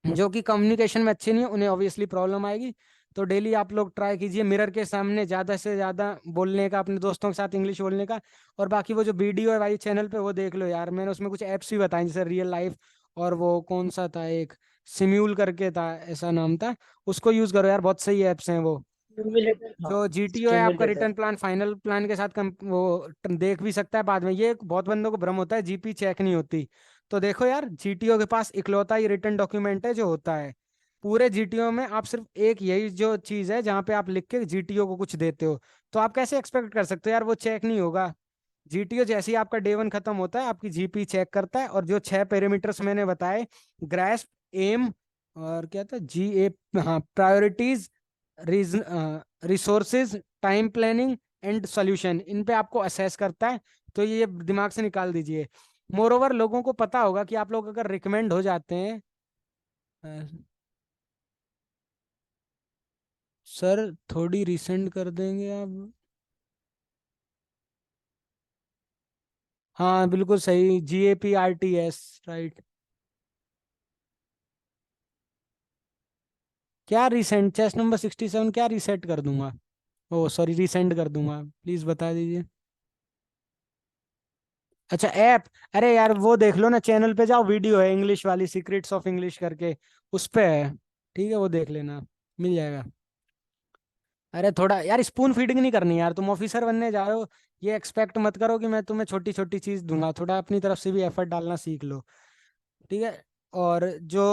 S1: जो कि कम्युनिकेशन में अच्छे नहीं है उन्हें ऑब्वियसली प्रॉब्लम आएगी। तो डेली आप लोग ट्राई कीजिए मिरर के सामने ज़्यादा से ज़्यादा बोलने का, अपने दोस्तों के साथ इंग्लिश बोलने का। और बाकी वो जो वीडियो है भाई चैनल पे वो देख लो यार, मैंने उसमें कुछ ऐप्स भी बताए जैसे रियल लाइफ, और वो कौन सा था एक, सिम्यूल करके था, ऐसा नाम था, उसको यूज़ करो यार, बहुत सही ऐप्स हैं वो।
S2: स्टिमुलेटर, हाँ।
S1: जो जीटीओ है आपका
S2: stimulator.
S1: Return plan final plan के साथ वो देख भी सकता है बाद में। ये बहुत बंदों को भ्रम होता है जीपी चेक नहीं होती। तो देखो यार, जीटीओ के पास इकलौता ही रिटर्न डॉक्यूमेंट है जो होता है। पूरे जीटीओ में आप सिर्फ एक यही जो चीज है जहाँ पे आप लिख के जीटीओ को कुछ देते हो। तो आप कैसे एक्सपेक्ट कर सकते हो यार वो चेक नहीं होगा। जीटीओ जैसे ही आपका डे वन खत्म होता है आपकी जीपी चेक करता है, और जो 6 पैरामीटर्स मैंने बताए, ग्रेस्प, एम, और क्या था, जी ए, हाँ, priorities, reason, resources, time planning and solution, इन पे आपको असेस करता है। तो ये दिमाग से निकाल दीजिए। मोर ओवर लोगों को पता होगा कि आप लोग अगर रिकमेंड हो जाते हैं, सर थोड़ी रिसेंड कर देंगे आप। हाँ बिल्कुल सही, GAPRTS, राइट। क्या रिसेंड, चेस्ट नंबर 67 क्या रिसेट कर दूंगा, ओ सॉरी रिसेंड कर दूंगा, प्लीज बता दीजिए। अच्छा ऐप, अरे यार वो देख लो ना, चैनल पे जाओ, वीडियो है इंग्लिश वाली, सीक्रेट्स ऑफ इंग्लिश करके, उस पे है। ठीक है वो देख लेना, मिल जाएगा। अरे थोड़ा यार स्पून फीडिंग नहीं करनी यार, तुम ऑफिसर बनने जा रहे हो, ये एक्सपेक्ट मत करो कि मैं तुम्हें छोटी छोटी चीज दूंगा, थोड़ा अपनी तरफ से भी एफर्ट डालना सीख लो। ठीक है। और जो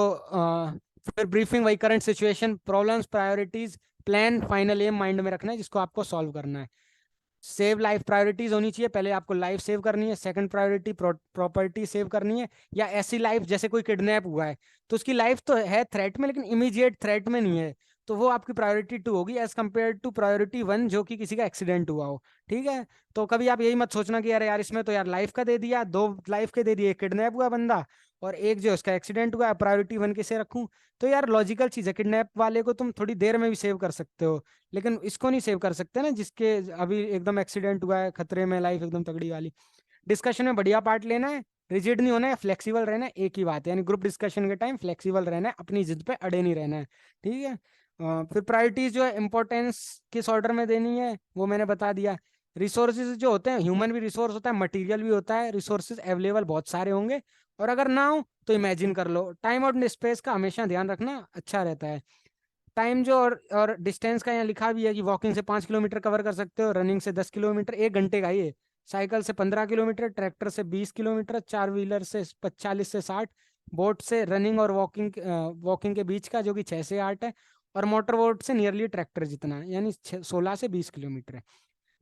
S1: फिर ब्रीफिंग वही current situation, problems, priorities, plan, final aim mind में रखना है जिसको आपको सॉल्व करना है। सेव लाइफ प्रायोरिटीज होनी चाहिए, पहले आपको लाइफ सेव करनी है, सेकंड प्रायोरिटी प्रॉपर्टी सेव करनी है। या ऐसी लाइफ जैसे कोई किडनैप हुआ है तो उसकी लाइफ तो है थ्रेट में लेकिन इमीडिएट थ्रेट में नहीं है, तो वो आपकी प्रायोरिटी 2 होगी एज कम्पेयर टू प्रायोरिटी 1 जो कि किसी का एक्सीडेंट हुआ हो। ठीक है। तो कभी आप यही मत सोचना कि यार यार इसमें तो यार लाइफ का दे दिया, 2 लाइफ के दे दिए, एक किडनैप हुआ बंदा और एक जो उसका एक्सीडेंट हुआ, प्रायोरिटी 1 किसे रखूं। तो यार लॉजिकल चीज है, किडनैप वाले को तुम थोड़ी देर में भी सेव कर सकते हो, लेकिन इसको नहीं सेव कर सकते ना जिसके अभी एकदम एक्सीडेंट हुआ है, खतरे में लाइफ एकदम तगड़ी वाली। डिस्कशन में बढ़िया पार्ट लेना है, रिजिड नहीं होना है, फ्लेक्सिबल रहना है, एक ही बात है, यानी ग्रुप डिस्कशन के टाइम फ्लेक्सिबल रहना है, अपनी जिद पे अड़े नहीं रहना है। ठीक है। फिर प्रायोरिटीज जो है इंपॉर्टेंस किस ऑर्डर में देनी है वो मैंने बता दिया। रिसोर्सेज जो होते हैं, ह्यूमन भी रिसोर्स होता है, मटेरियल भी होता है, रिसोर्सेज अवेलेबल बहुत सारे होंगे, और अगर ना हो तो इमेजिन कर लो। टाइम और स्पेस का हमेशा ध्यान रखना अच्छा रहता है। टाइम जो और डिस्टेंस का यहाँ लिखा भी है कि वॉकिंग से 5 किलोमीटर कवर कर सकते हो, रनिंग से 10 किलोमीटर 1 घंटे का ये, साइकिल से 15 किलोमीटर, ट्रैक्टर से 20 किलोमीटर, 4 व्हीलर से 40 से 60, बोट से रनिंग और वॉकिंग वॉकिंग के बीच का जो कि 6 से 8 है, और मोटर बोट से नियरली ट्रैक्टर जितना है, यानी 16 से 20 किलोमीटर है।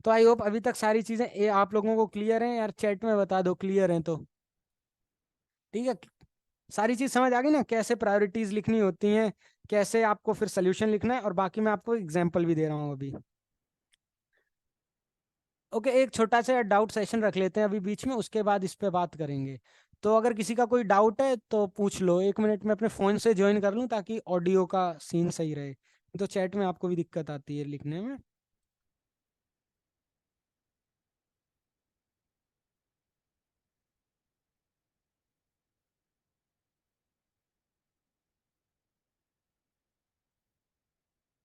S1: तो आई होप अभी तक सारी चीजें ये आप लोगों को क्लियर हैं यार, चैट में बता दो क्लियर हैं तो। ठीक है। सारी चीज समझ आ गई ना, कैसे प्रायोरिटीज लिखनी होती हैं, कैसे आपको फिर सोल्यूशन लिखना है, और बाकी मैं आपको एग्जांपल भी दे रहा हूँ अभी। ओके, एक छोटा सा डाउट सेशन रख लेते हैं अभी बीच में, उसके बाद इस पे बात करेंगे। तो अगर किसी का कोई डाउट है तो पूछ लो, 1 मिनट में अपने फ़ोन से ज्वाइन कर लूँ ताकि ऑडियो का सीन सही रहे, तो चैट में आपको भी दिक्कत आती है लिखने में।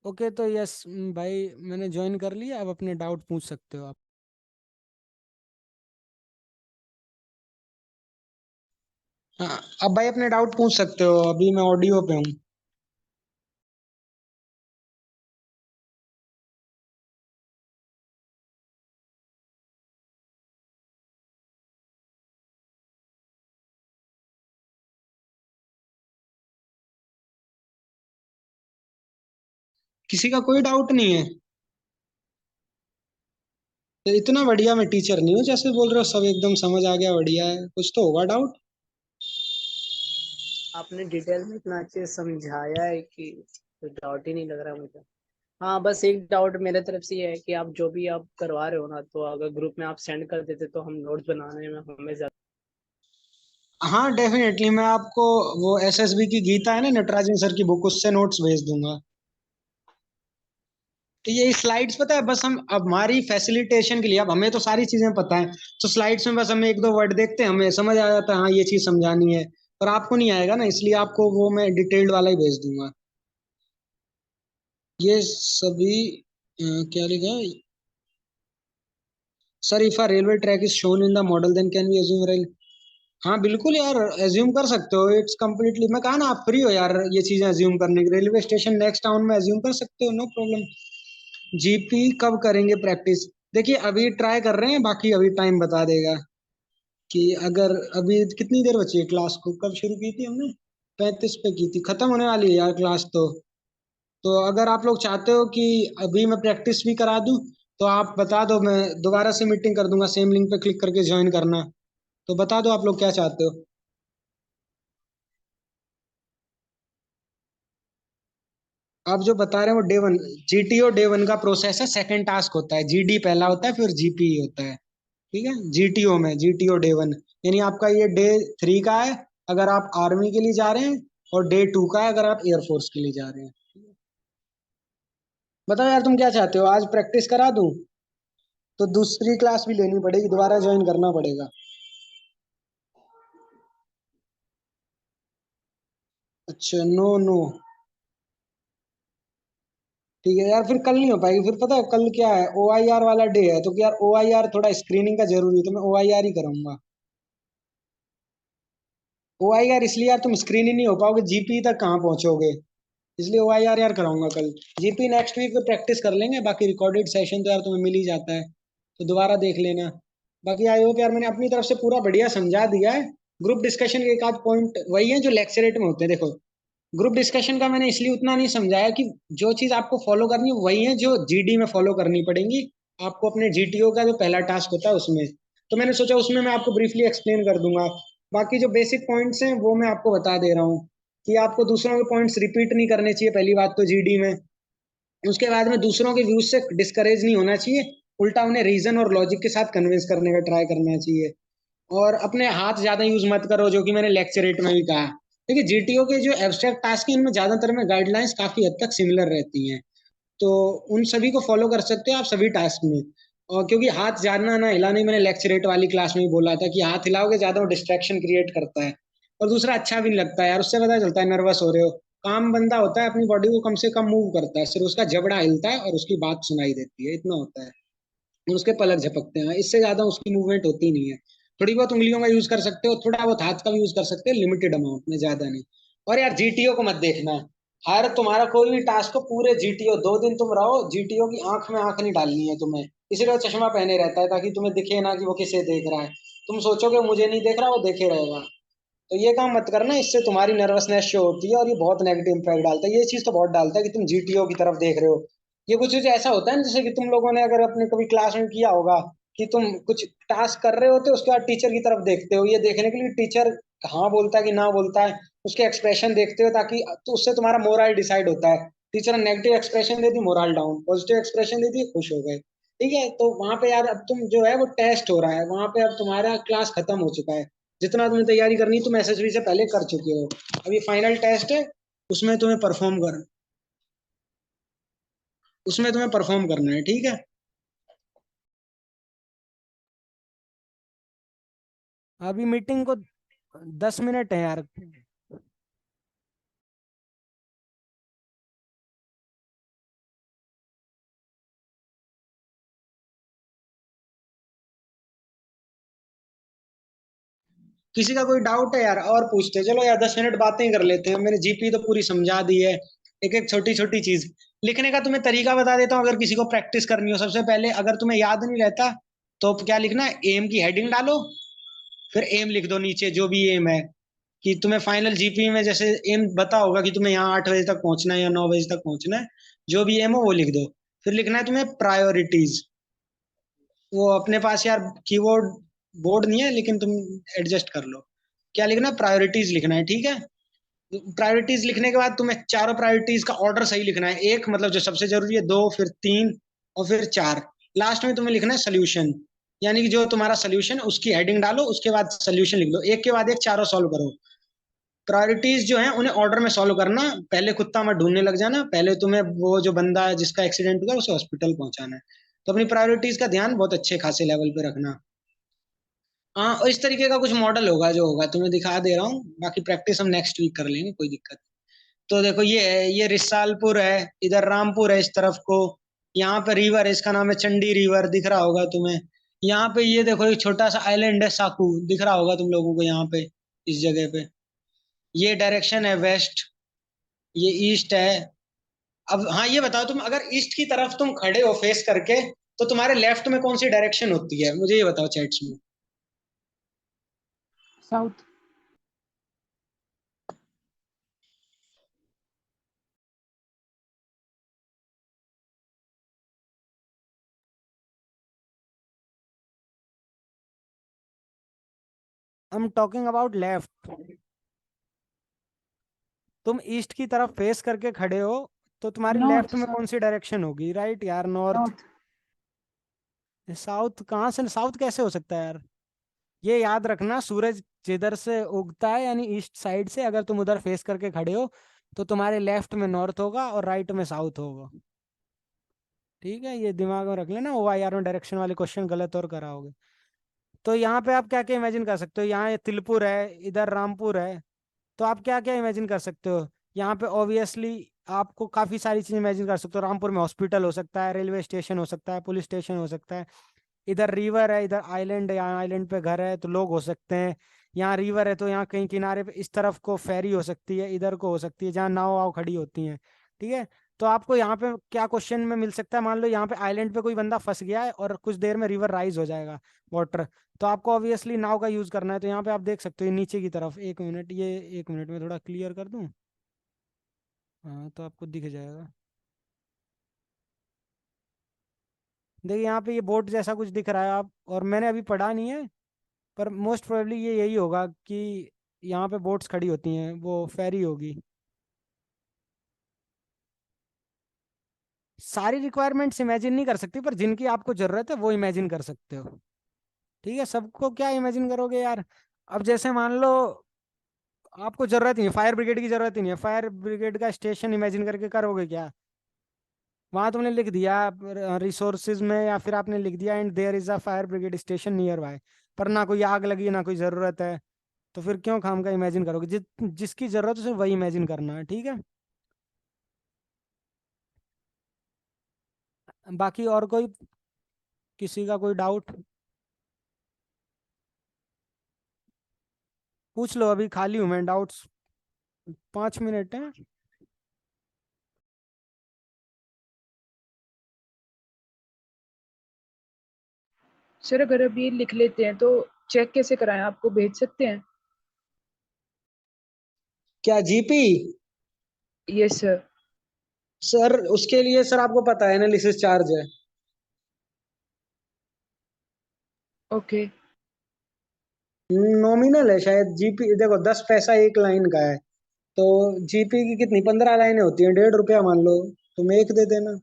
S1: ओके तो यस भाई, मैंने ज्वाइन कर लिया, अब अपने डाउट पूछ सकते हो आप। हाँ, अब भाई अपने डाउट पूछ सकते हो, अभी मैं ऑडियो पे हूँ। किसी का कोई डाउट नहीं है? तो इतना बढ़िया मैं टीचर नहीं हूँ जैसे बोल रहे हो, सब एकदम समझ आ गया, बढ़िया है, कुछ तो होगा डाउट।
S3: आपने डिटेल में इतना अच्छे से समझाया है कि कोई डाउट ही नहीं लग रहा मुझे। हाँ, बस एक डाउट मेरे तरफ से ये है कि आप जो भी आप करवा रहे हो ना, तो अगर ग्रुप में आप सेंड कर देते तो हम नोट्स बनाने में हमें ज्यादा।
S1: हाँ डेफिनेटली, मैं आपको वो एसएसबी की गीता है ना, नटराजन सर की बुक, उससे नोट्स भेज दूंगा। तो ये स्लाइड्स पता है, बस हम अब हमारी फैसिलिटेशन के लिए, अब हमें तो सारी चीजें पता है, तो स्लाइड्स में बस हमें 1 2 वर्ड देखते हैं, हमें समझ आ जाता है हाँ ये चीज समझानी है,
S4: पर आपको नहीं आएगा ना, इसलिए आपको वो मैं डिटेल्ड वाला ही भेज दूंगा। ये सभी क्या लिखा है sir, if a railway track is shown in the model then can we assume rail. हाँ बिल्कुल यार, एज्यूम कर सकते हो, इट्स कम्प्लीटली, मैं कहा ना आप फ्री हो यार ये चीजें एज्यूम करने की, रेलवे स्टेशन नेक्स्ट टाउन में एज्यूम कर सकते हो, नो प्रॉब्लम। जीपी कब करेंगे प्रैक्टिस? देखिए अभी ट्राई कर रहे हैं, बाकी अभी टाइम बता देगा कि अगर अभी कितनी देर बची है क्लास को, कब शुरू की थी हमने? 35 पे की थी, खत्म होने वाली है यार क्लास तो अगर आप लोग चाहते हो कि अभी मैं प्रैक्टिस भी करा दूं तो आप बता दो, मैं दोबारा से मीटिंग कर दूंगा, सेम लिंक पे क्लिक करके ज्वाइन करना। तो बता दो आप लोग क्या चाहते हो। आप जो बता रहे हो डे 1, जीटीओ डे 1 का प्रोसेस है, सेकंड टास्क होता है, जीडी पहला होता है, फिर जीपी होता है। ठीक है, जीटीओ में जीटीओ डे 1 यानी आपका ये डे 3 का है अगर आप आर्मी के लिए जा रहे हैं, और डे 2 का है अगर आप एयरफोर्स के लिए जा रहे हैं। बताओ यार तुम क्या चाहते हो, आज प्रैक्टिस करा दूं तो दूसरी क्लास भी लेनी पड़ेगी, दोबारा ज्वाइन करना पड़ेगा। अच्छा, नो नो, ठीक है यार, फिर कल नहीं हो पाएगी, फिर पता है कल क्या है, ओआईआर वाला डे है, तो यार ओआईआर थोड़ा स्क्रीनिंग का जरूरी है, तो मैं ओआईआर ही करूंगा। ओआईआर इसलिए यार तुम स्क्रीन ही नहीं हो पाओगे, जीपी तक कहाँ पहुंचोगे, इसलिए ओआईआर यार कराऊंगा कल। जीपी नेक्स्ट वीक में प्रैक्टिस कर लेंगे, बाकी रिकॉर्डेड सेशन तो यार तुम्हें मिल ही जाता है, तो दोबारा देख लेना। बाकी आई होप यार मैंने अपनी तरफ से पूरा बढ़िया समझा दिया है। ग्रुप डिस्कशन के एक आध पॉइंट वही है जो लेक्चरेट में होते हैं, देखो ग्रुप डिस्कशन का मैंने इसलिए उतना नहीं समझाया कि जो चीज आपको फॉलो करनी है वही है जो जीडी में फॉलो करनी पड़ेंगी आपको, अपने जीटीओ का जो पहला टास्क होता है उसमें। तो मैंने सोचा उसमें मैं आपको ब्रीफली एक्सप्लेन कर दूंगा, बाकी जो बेसिक पॉइंट्स हैं वो मैं आपको बता दे रहा हूँ कि आपको दूसरों के पॉइंट्स रिपीट नहीं करने चाहिए, पहली बात तो जीडी में। उसके बाद में दूसरों के व्यूज से डिस्करेज नहीं होना चाहिए, उल्टा उन्हें रीजन और लॉजिक के साथ कन्विंस करने का ट्राई करना चाहिए। और अपने हाथ ज्यादा यूज मत करो, जो कि मैंने लेक्चरेट में भी कहा। देखिए जीटीओ के जो एब्स्ट्रैक्ट टास्क हैं इनमें ज्यादातर में गाइडलाइंस काफी हद तक सिमिलर रहती हैं, तो उन सभी को फॉलो कर सकते हो आप सभी टास्क में। और क्योंकि हाथ ज्यादा ना हिलाना ही मैंने लेक्चरेट वाली क्लास में ही बोला था कि हाथ हिलाओगे ज्यादा वो डिस्ट्रैक्शन क्रिएट करता है, और दूसरा अच्छा भी नहीं लगता है यार, उससे पता चलता है नर्वस हो रहे हो। काम बंदा होता है अपनी बॉडी को कम से कम मूव करता है, सिर्फ उसका जबड़ा हिलता है और उसकी बात सुनाई देती है, इतना होता है, और उसके पलक झपकते हैं, इससे ज्यादा उसकी मूवमेंट होती नहीं है। थोड़ी बहुत उंगलियों का यूज कर सकते हो, थोड़ा बहुत हाथ का भी यूज कर सकते हो, लिमिटेड अमाउंट में, ज्यादा नहीं। और यार जीटीओ को मत देखना, हर तुम्हारा कोई भी टास्क को पूरे जीटीओ 2 दिन तुम रहो, जीटीओ की आंख में आंख नहीं डालनी है तुम्हें, इसीलिए वो चश्मा पहने रहता है ताकि तुम्हें दिखे ना कि वो किसे देख रहा है। तुम सोचोगे मुझे नहीं देख रहा, वो देखे रहेगा। तो ये काम मत करना, इससे तुम्हारी नर्वसनेस शो होती है और ये बहुत नेगेटिव इंपैक्ट डालता है, ये चीज तो बहुत डालता है कि तुम जीटीओ की तरफ देख रहे हो। ये कुछ चीज ऐसा होता है ना, जैसे कि तुम लोगों ने अगर अपने कभी क्लास में किया होगा कि तुम कुछ टास्क कर रहे होते हो उसके बाद टीचर की तरफ देखते हो, ये देखने के लिए टीचर हाँ बोलता है कि ना बोलता है, उसके एक्सप्रेशन देखते हो, ताकि तो उससे तुम्हारा मोरल डिसाइड होता है। टीचर ने नेगेटिव एक्सप्रेशन दे दी, मोरल डाउन, पॉजिटिव एक्सप्रेशन दे दी, खुश हो गए। ठीक है, तो वहां पे यार अब तुम जो है वो टेस्ट हो रहा है वहां पे, अब तुम्हारा क्लास खत्म हो चुका है, जितना तुम्हें तैयारी करनी तुम एसएसबी से पहले कर चुके हो, अभी फाइनल टेस्ट है, उसमें तुम्हें परफॉर्म कर उसमें तुम्हें परफॉर्म करना है, ठीक है।
S1: अभी मीटिंग को 10 मिनट है यार।
S4: किसी का कोई डाउट है यार और पूछते हैं। चलो यार 10 मिनट बातें कर लेते हैं, मैंने जीपी तो पूरी समझा दी है, एक एक छोटी छोटी चीज लिखने का तुम्हें तरीका बता देता हूँ, अगर किसी को प्रैक्टिस करनी हो। सबसे पहले अगर तुम्हें याद नहीं रहता तो क्या लिखना है, एम की हेडिंग डालो, फिर एम लिख दो नीचे जो भी एम है, कि तुम्हें फाइनल जीपी में जैसे एम बता होगा कि तुम्हें यहाँ 8 बजे तक पहुंचना है या 9 बजे तक पहुंचना है, जो भी एम हो वो लिख दो। फिर लिखना है तुम्हें प्रायोरिटीज, वो अपने पास यार कीबोर्ड बोर्ड नहीं है लेकिन तुम एडजस्ट कर लो, क्या लिखना है, प्रायोरिटीज लिखना है, ठीक है। प्रायोरिटीज लिखने के बाद तुम्हें चारों प्रायोरिटीज का ऑर्डर सही लिखना है, एक मतलब जो सबसे जरूरी है, दो, फिर तीन, और फिर चार, लास्ट में तुम्हें लिखना है सोल्यूशन, यानी कि जो तुम्हारा सोल्यूशन उसकी हेडिंग डालो, उसके बाद सोल्यूशन लिख दो, एक के बाद एक चारों सॉल्व करो। प्रायोरिटीज जो है उन्हें ऑर्डर में सॉल्व करना, पहले कुत्ता मत ढूंढने लग जाना, पहले तुम्हें वो जो बंदा है जिसका एक्सीडेंट हुआ उसे हॉस्पिटल पहुंचाना है। तो अपनी प्रायोरिटीज का ध्यान बहुत अच्छे खासे लेवल पे रखना। हाँ, और इस तरीके का कुछ मॉडल होगा जो होगा, तुम्हें दिखा दे रहा हूँ, बाकी प्रैक्टिस हम नेक्स्ट वीक कर लेंगे, कोई दिक्कत नहीं। तो देखो ये है, ये रिसालपुर है, इधर रामपुर है इस तरफ को। यहाँ पे रिवर है, इसका नाम है चंडी रिवर, दिख रहा होगा तुम्हें। यहाँ पे ये देखो एक छोटा सा आइलैंड है साकू, दिख रहा होगा तुम लोगों को यहाँ पे, इस जगह पे। ये डायरेक्शन है वेस्ट, ये ईस्ट है। अब हाँ ये बताओ, तुम अगर ईस्ट की तरफ तुम खड़े हो फेस करके, तो तुम्हारे लेफ्ट में कौन सी डायरेक्शन होती है, मुझे ये बताओ चैट्स में।
S5: South.
S1: I am talking about left. तुम ईस्ट की तरफ फेस करके खड़े हो, तो तुम्हारी
S5: नॉर्थ
S1: लेफ्ट में कौन सी डायरेक्शन होगी? राइट यार, नॉर्थ।
S5: नॉर्थ।
S1: साउथ कहाँ से, साउथ कैसे हो सकता है यार? ये याद रखना, सूरज जिधर से उगता है यानी ईस्ट साइड से, अगर तुम उधर फेस करके खड़े हो तो तुम्हारे लेफ्ट में नॉर्थ होगा और राइट में साउथ होगा। ठीक है, ये दिमाग में रख लेना, OIR में डायरेक्शन वाले क्वेश्चन गलत और कराओगे। तो यहाँ पे आप क्या क्या इमेजिन कर सकते हो? यहाँ ये तिलपुर है, इधर रामपुर है, तो आप क्या क्या इमेजिन कर सकते हो? यहाँ पे ऑब्वियसली आपको काफी सारी चीजें इमेजिन कर सकते हो। रामपुर में हॉस्पिटल हो सकता है, रेलवे स्टेशन हो सकता है, पुलिस स्टेशन हो सकता है। इधर रिवर है, इधर आइलैंड है, यहाँ आइलैंड पे घर है तो लोग हो सकते हैं। यहाँ रिवर है तो यहाँ कहीं किनारे पे इस तरफ को फेरी हो सकती है, इधर को हो सकती है जहाँ नाव वाव खड़ी होती हैं। ठीक है, तो आपको यहाँ पे क्या क्वेश्चन में मिल सकता है? मान लो यहाँ पे आइलैंड पे कोई बंदा फंस गया है और कुछ देर में रिवर राइज हो जाएगा, वाटर, तो आपको ऑब्वियसली नाव का यूज करना है। तो यहाँ पे आप देख सकते हो नीचे की तरफ, 1 मिनट, ये 1 मिनट में थोड़ा क्लियर कर दूं। हाँ, तो आपको दिख जाएगा। देखिए यहाँ पे ये बोट जैसा कुछ दिख रहा है आप, और मैंने अभी पढ़ा नहीं है, पर मोस्ट प्रोबेबली ये यही होगा कि यहाँ पे बोट्स खड़ी होती हैं, वो फेरी होगी। सारी रिक्वायरमेंट्स इमेजिन नहीं कर सकती, पर जिनकी आपको जरूरत है वो इमेजिन कर सकते हो। ठीक है, सबको क्या इमेजिन करोगे यार? अब जैसे मान लो आपको जरूरत नहीं है, फायर ब्रिगेड की जरूरत ही नहीं है, फायर ब्रिगेड का स्टेशन इमेजिन करके करोगे क्या? वहां तुमने लिख दिया रिसोर्सेज में, या फिर आपने लिख दिया and there is a fire brigade station nearby, पर ना कोई आग लगी ना कोई जरूरत है, तो फिर क्यों खाम का इमेजिन करोगे? जिसकी जरूरत है सिर्फ वही इमेजिन करना है। ठीक है, बाकी और कोई, किसी का कोई डाउट पूछ लो, अभी खाली हूँ मैं, डाउट्स 5 मिनट है।
S5: सर अगर अभी लिख लेते हैं तो चेक कैसे कराएं, आपको भेज सकते हैं?
S4: क्या जीपी?
S5: Yes sir.
S4: सर उसके लिए सर आपको पता है एनालिसिस चार्ज है।
S5: ओके।
S4: नॉमिनल है शायद जीपी, देखो 10 पैसा एक लाइन का है, तो जीपी की कितनी 15 लाइनें होती हैं, 1.5 रुपया मान लो, तुम एक दे देना।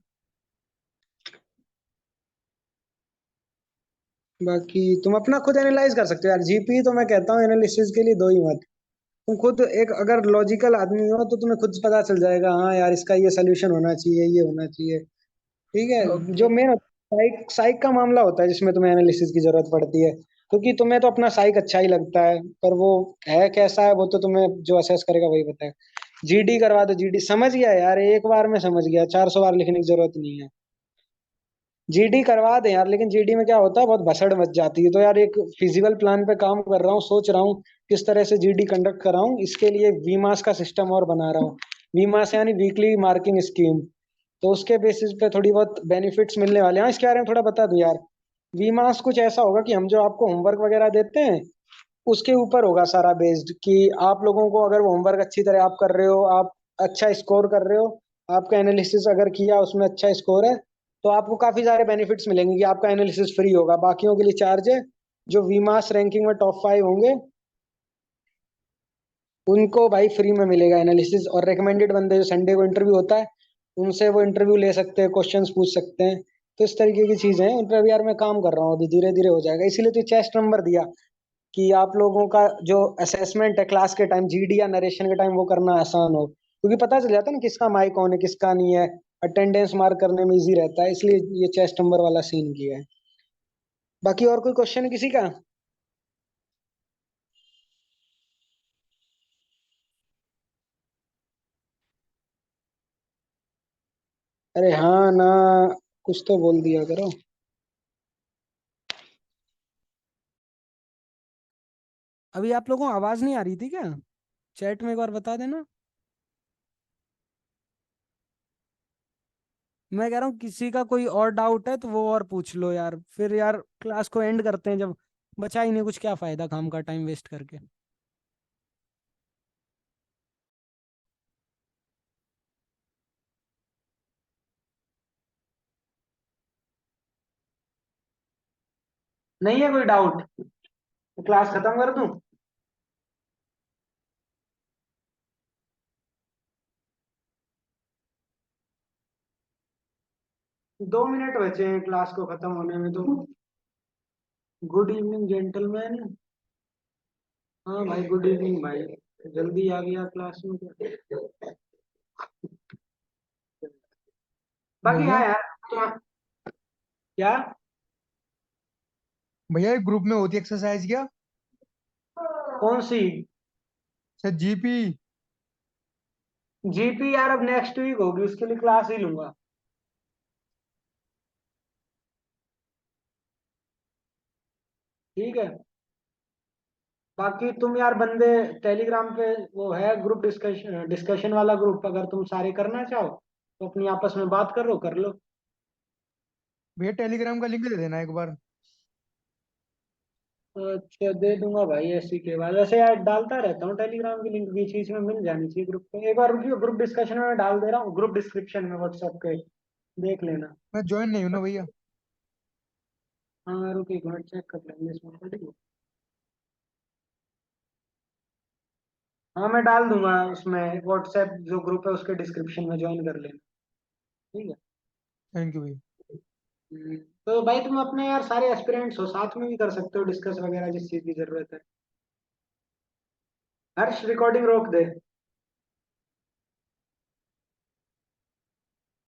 S4: बाकी तुम अपना खुद एनालाइज कर सकते हो यार, जीपी तो मैं कहता हूँ एनालिसिस के लिए दो ही मत। तुम खुद एक अगर लॉजिकल आदमी हो तो तुम्हें खुद पता चल जाएगा, हाँ यार इसका ये सोल्यूशन होना चाहिए, ये होना चाहिए। ठीक है, जो
S5: ओके।
S4: मेन साइक साइक का मामला होता है जिसमें तुम्हें एनालिसिस की जरूरत पड़ती है, क्योंकि तुम्हें तो अपना साइक अच्छा ही लगता है, पर वो है कैसा है वो तो तुम्हें जो असेस करेगा वही बताएगा। जीडी करवा दो, जीडी समझ गया यार, एक बार में समझ गया, 400 बार लिखने की जरूरत नहीं है। जीडी करवा दे यार, लेकिन जीडी में क्या होता है बहुत भसड़ मच जाती है, तो यार एक फिजिकल प्लान पे काम कर रहा हूँ, सोच रहा हूँ किस तरह से जीडी कंडक्ट कराऊं, इसके लिए वीमास का सिस्टम और बना रहा हूँ। वीमास यानी वीकली मार्किंग स्कीम, तो उसके बेसिस पे थोड़ी बहुत बेनिफिट्स मिलने वाले हैं। हाँ, इसके बारे में थोड़ा बता दूं यार, वीमास कुछ ऐसा होगा कि हम जो आपको होमवर्क वगैरह देते हैं उसके ऊपर होगा सारा बेस्ड, कि आप लोगों को अगर वो होमवर्क अच्छी तरह आप कर रहे हो, आप अच्छा स्कोर कर रहे हो, आपका एनालिसिस अगर किया उसमें अच्छा स्कोर है, तो आपको काफी सारे बेनिफिट्स मिलेंगे कि आपका एनालिसिस फ्री होगा, बाकियों के लिए चार्ज है। जो वीमास रैंकिंग में टॉप 5 होंगे उनको भाई फ्री में मिलेगा एनालिसिस, और रिकमेंडेड बंदे जो संडे को इंटरव्यू होता है उनसे वो इंटरव्यू ले सकते हैं, क्वेश्चंस पूछ सकते हैं। तो इस तरीके की चीजें हैं, उन पर अभी यार मैं काम कर रहा हूँ, अभी धीरे धीरे हो जाएगा, इसीलिए तो चेस्ट नंबर दिया कि आप लोगों का जो असेसमेंट है क्लास के टाइम, जीडी या नरेशन के टाइम, वो करना आसान हो, क्योंकि पता चल जाता है ना किसका माइक ऑन है किसका नहीं है, अटेंडेंस मार्क करने में इजी रहता है, इसलिए ये चेस्ट नंबर वाला सीन किया है। बाकी और कोई क्वेश्चन है किसी का? अरे हाँ ना, कुछ तो बोल दिया करो।
S1: अभी आप लोगों को आवाज नहीं आ रही थी क्या? चैट में एक बार बता देना। मैं कह रहा हूँ किसी का कोई और डाउट है तो वो और पूछ लो यार, फिर यार क्लास को एंड करते हैं, जब बचा ही नहीं कुछ, क्या फायदा काम का टाइम वेस्ट करके।
S4: नहीं है कोई डाउट तो क्लास खत्म कर दूं? 2 मिनट बचे हैं क्लास को खत्म होने में तो। Good evening gentleman. हाँ भाई, गुड इवनिंग भाई। जल्दी आ गया क्लास में तो। बाकी
S6: भैया
S4: हाँ यार, तो क्या?
S6: भैया एक ग्रुप में होती एक्सरसाइज क्या?
S4: कौन सी?
S6: Sir GP.
S4: जीपी यार अब नेक्स्ट वीक होगी, उसके लिए क्लास ही लूंगा। ठीक है। बाकी तुम यार बंदे टेलीग्राम पे वो है ग्रुप, डिस्कशन डिस्कशन वाला ग्रुप, अगर तुम सारे करना चाहो तो अपनी आपस में बात करो, कर लो।
S6: भैया टेलीग्राम का लिंक दे देना एक बार।
S4: अच्छा, दे दूंगा भाई ऐसी के बाद। वैसे यार डालता रहता हूँ टेलीग्राम की लिंक, बीच बीच में मिल जानी चाहिए ग्रुप पे। एक बार रुकियो, ग्रुप डिस्कशन में मैं डाल दे रहा हूँ, ग्रुप डिस्क्रिप्शन में व्हाट्सएप के, देख लेना।
S6: मैं ज्वाइन नहीं हूं ना भैया।
S4: हाँ रुक एक मिनट, चेक कर लेंगे इसमें, ठीक है? हाँ मैं डाल दूंगा उसमें, व्हाट्सएप जो ग्रुप है उसके डिस्क्रिप्शन में ज्वाइन कर लेना। ठीक है।
S6: थैंक यू भैया।
S4: तो भाई तुम अपने यार सारे एस्पिरेंट्स हो, साथ में भी कर सकते हो डिस्कस वगैरह जिस चीज की जरूरत है। हर्ष रिकॉर्डिंग रोक दे।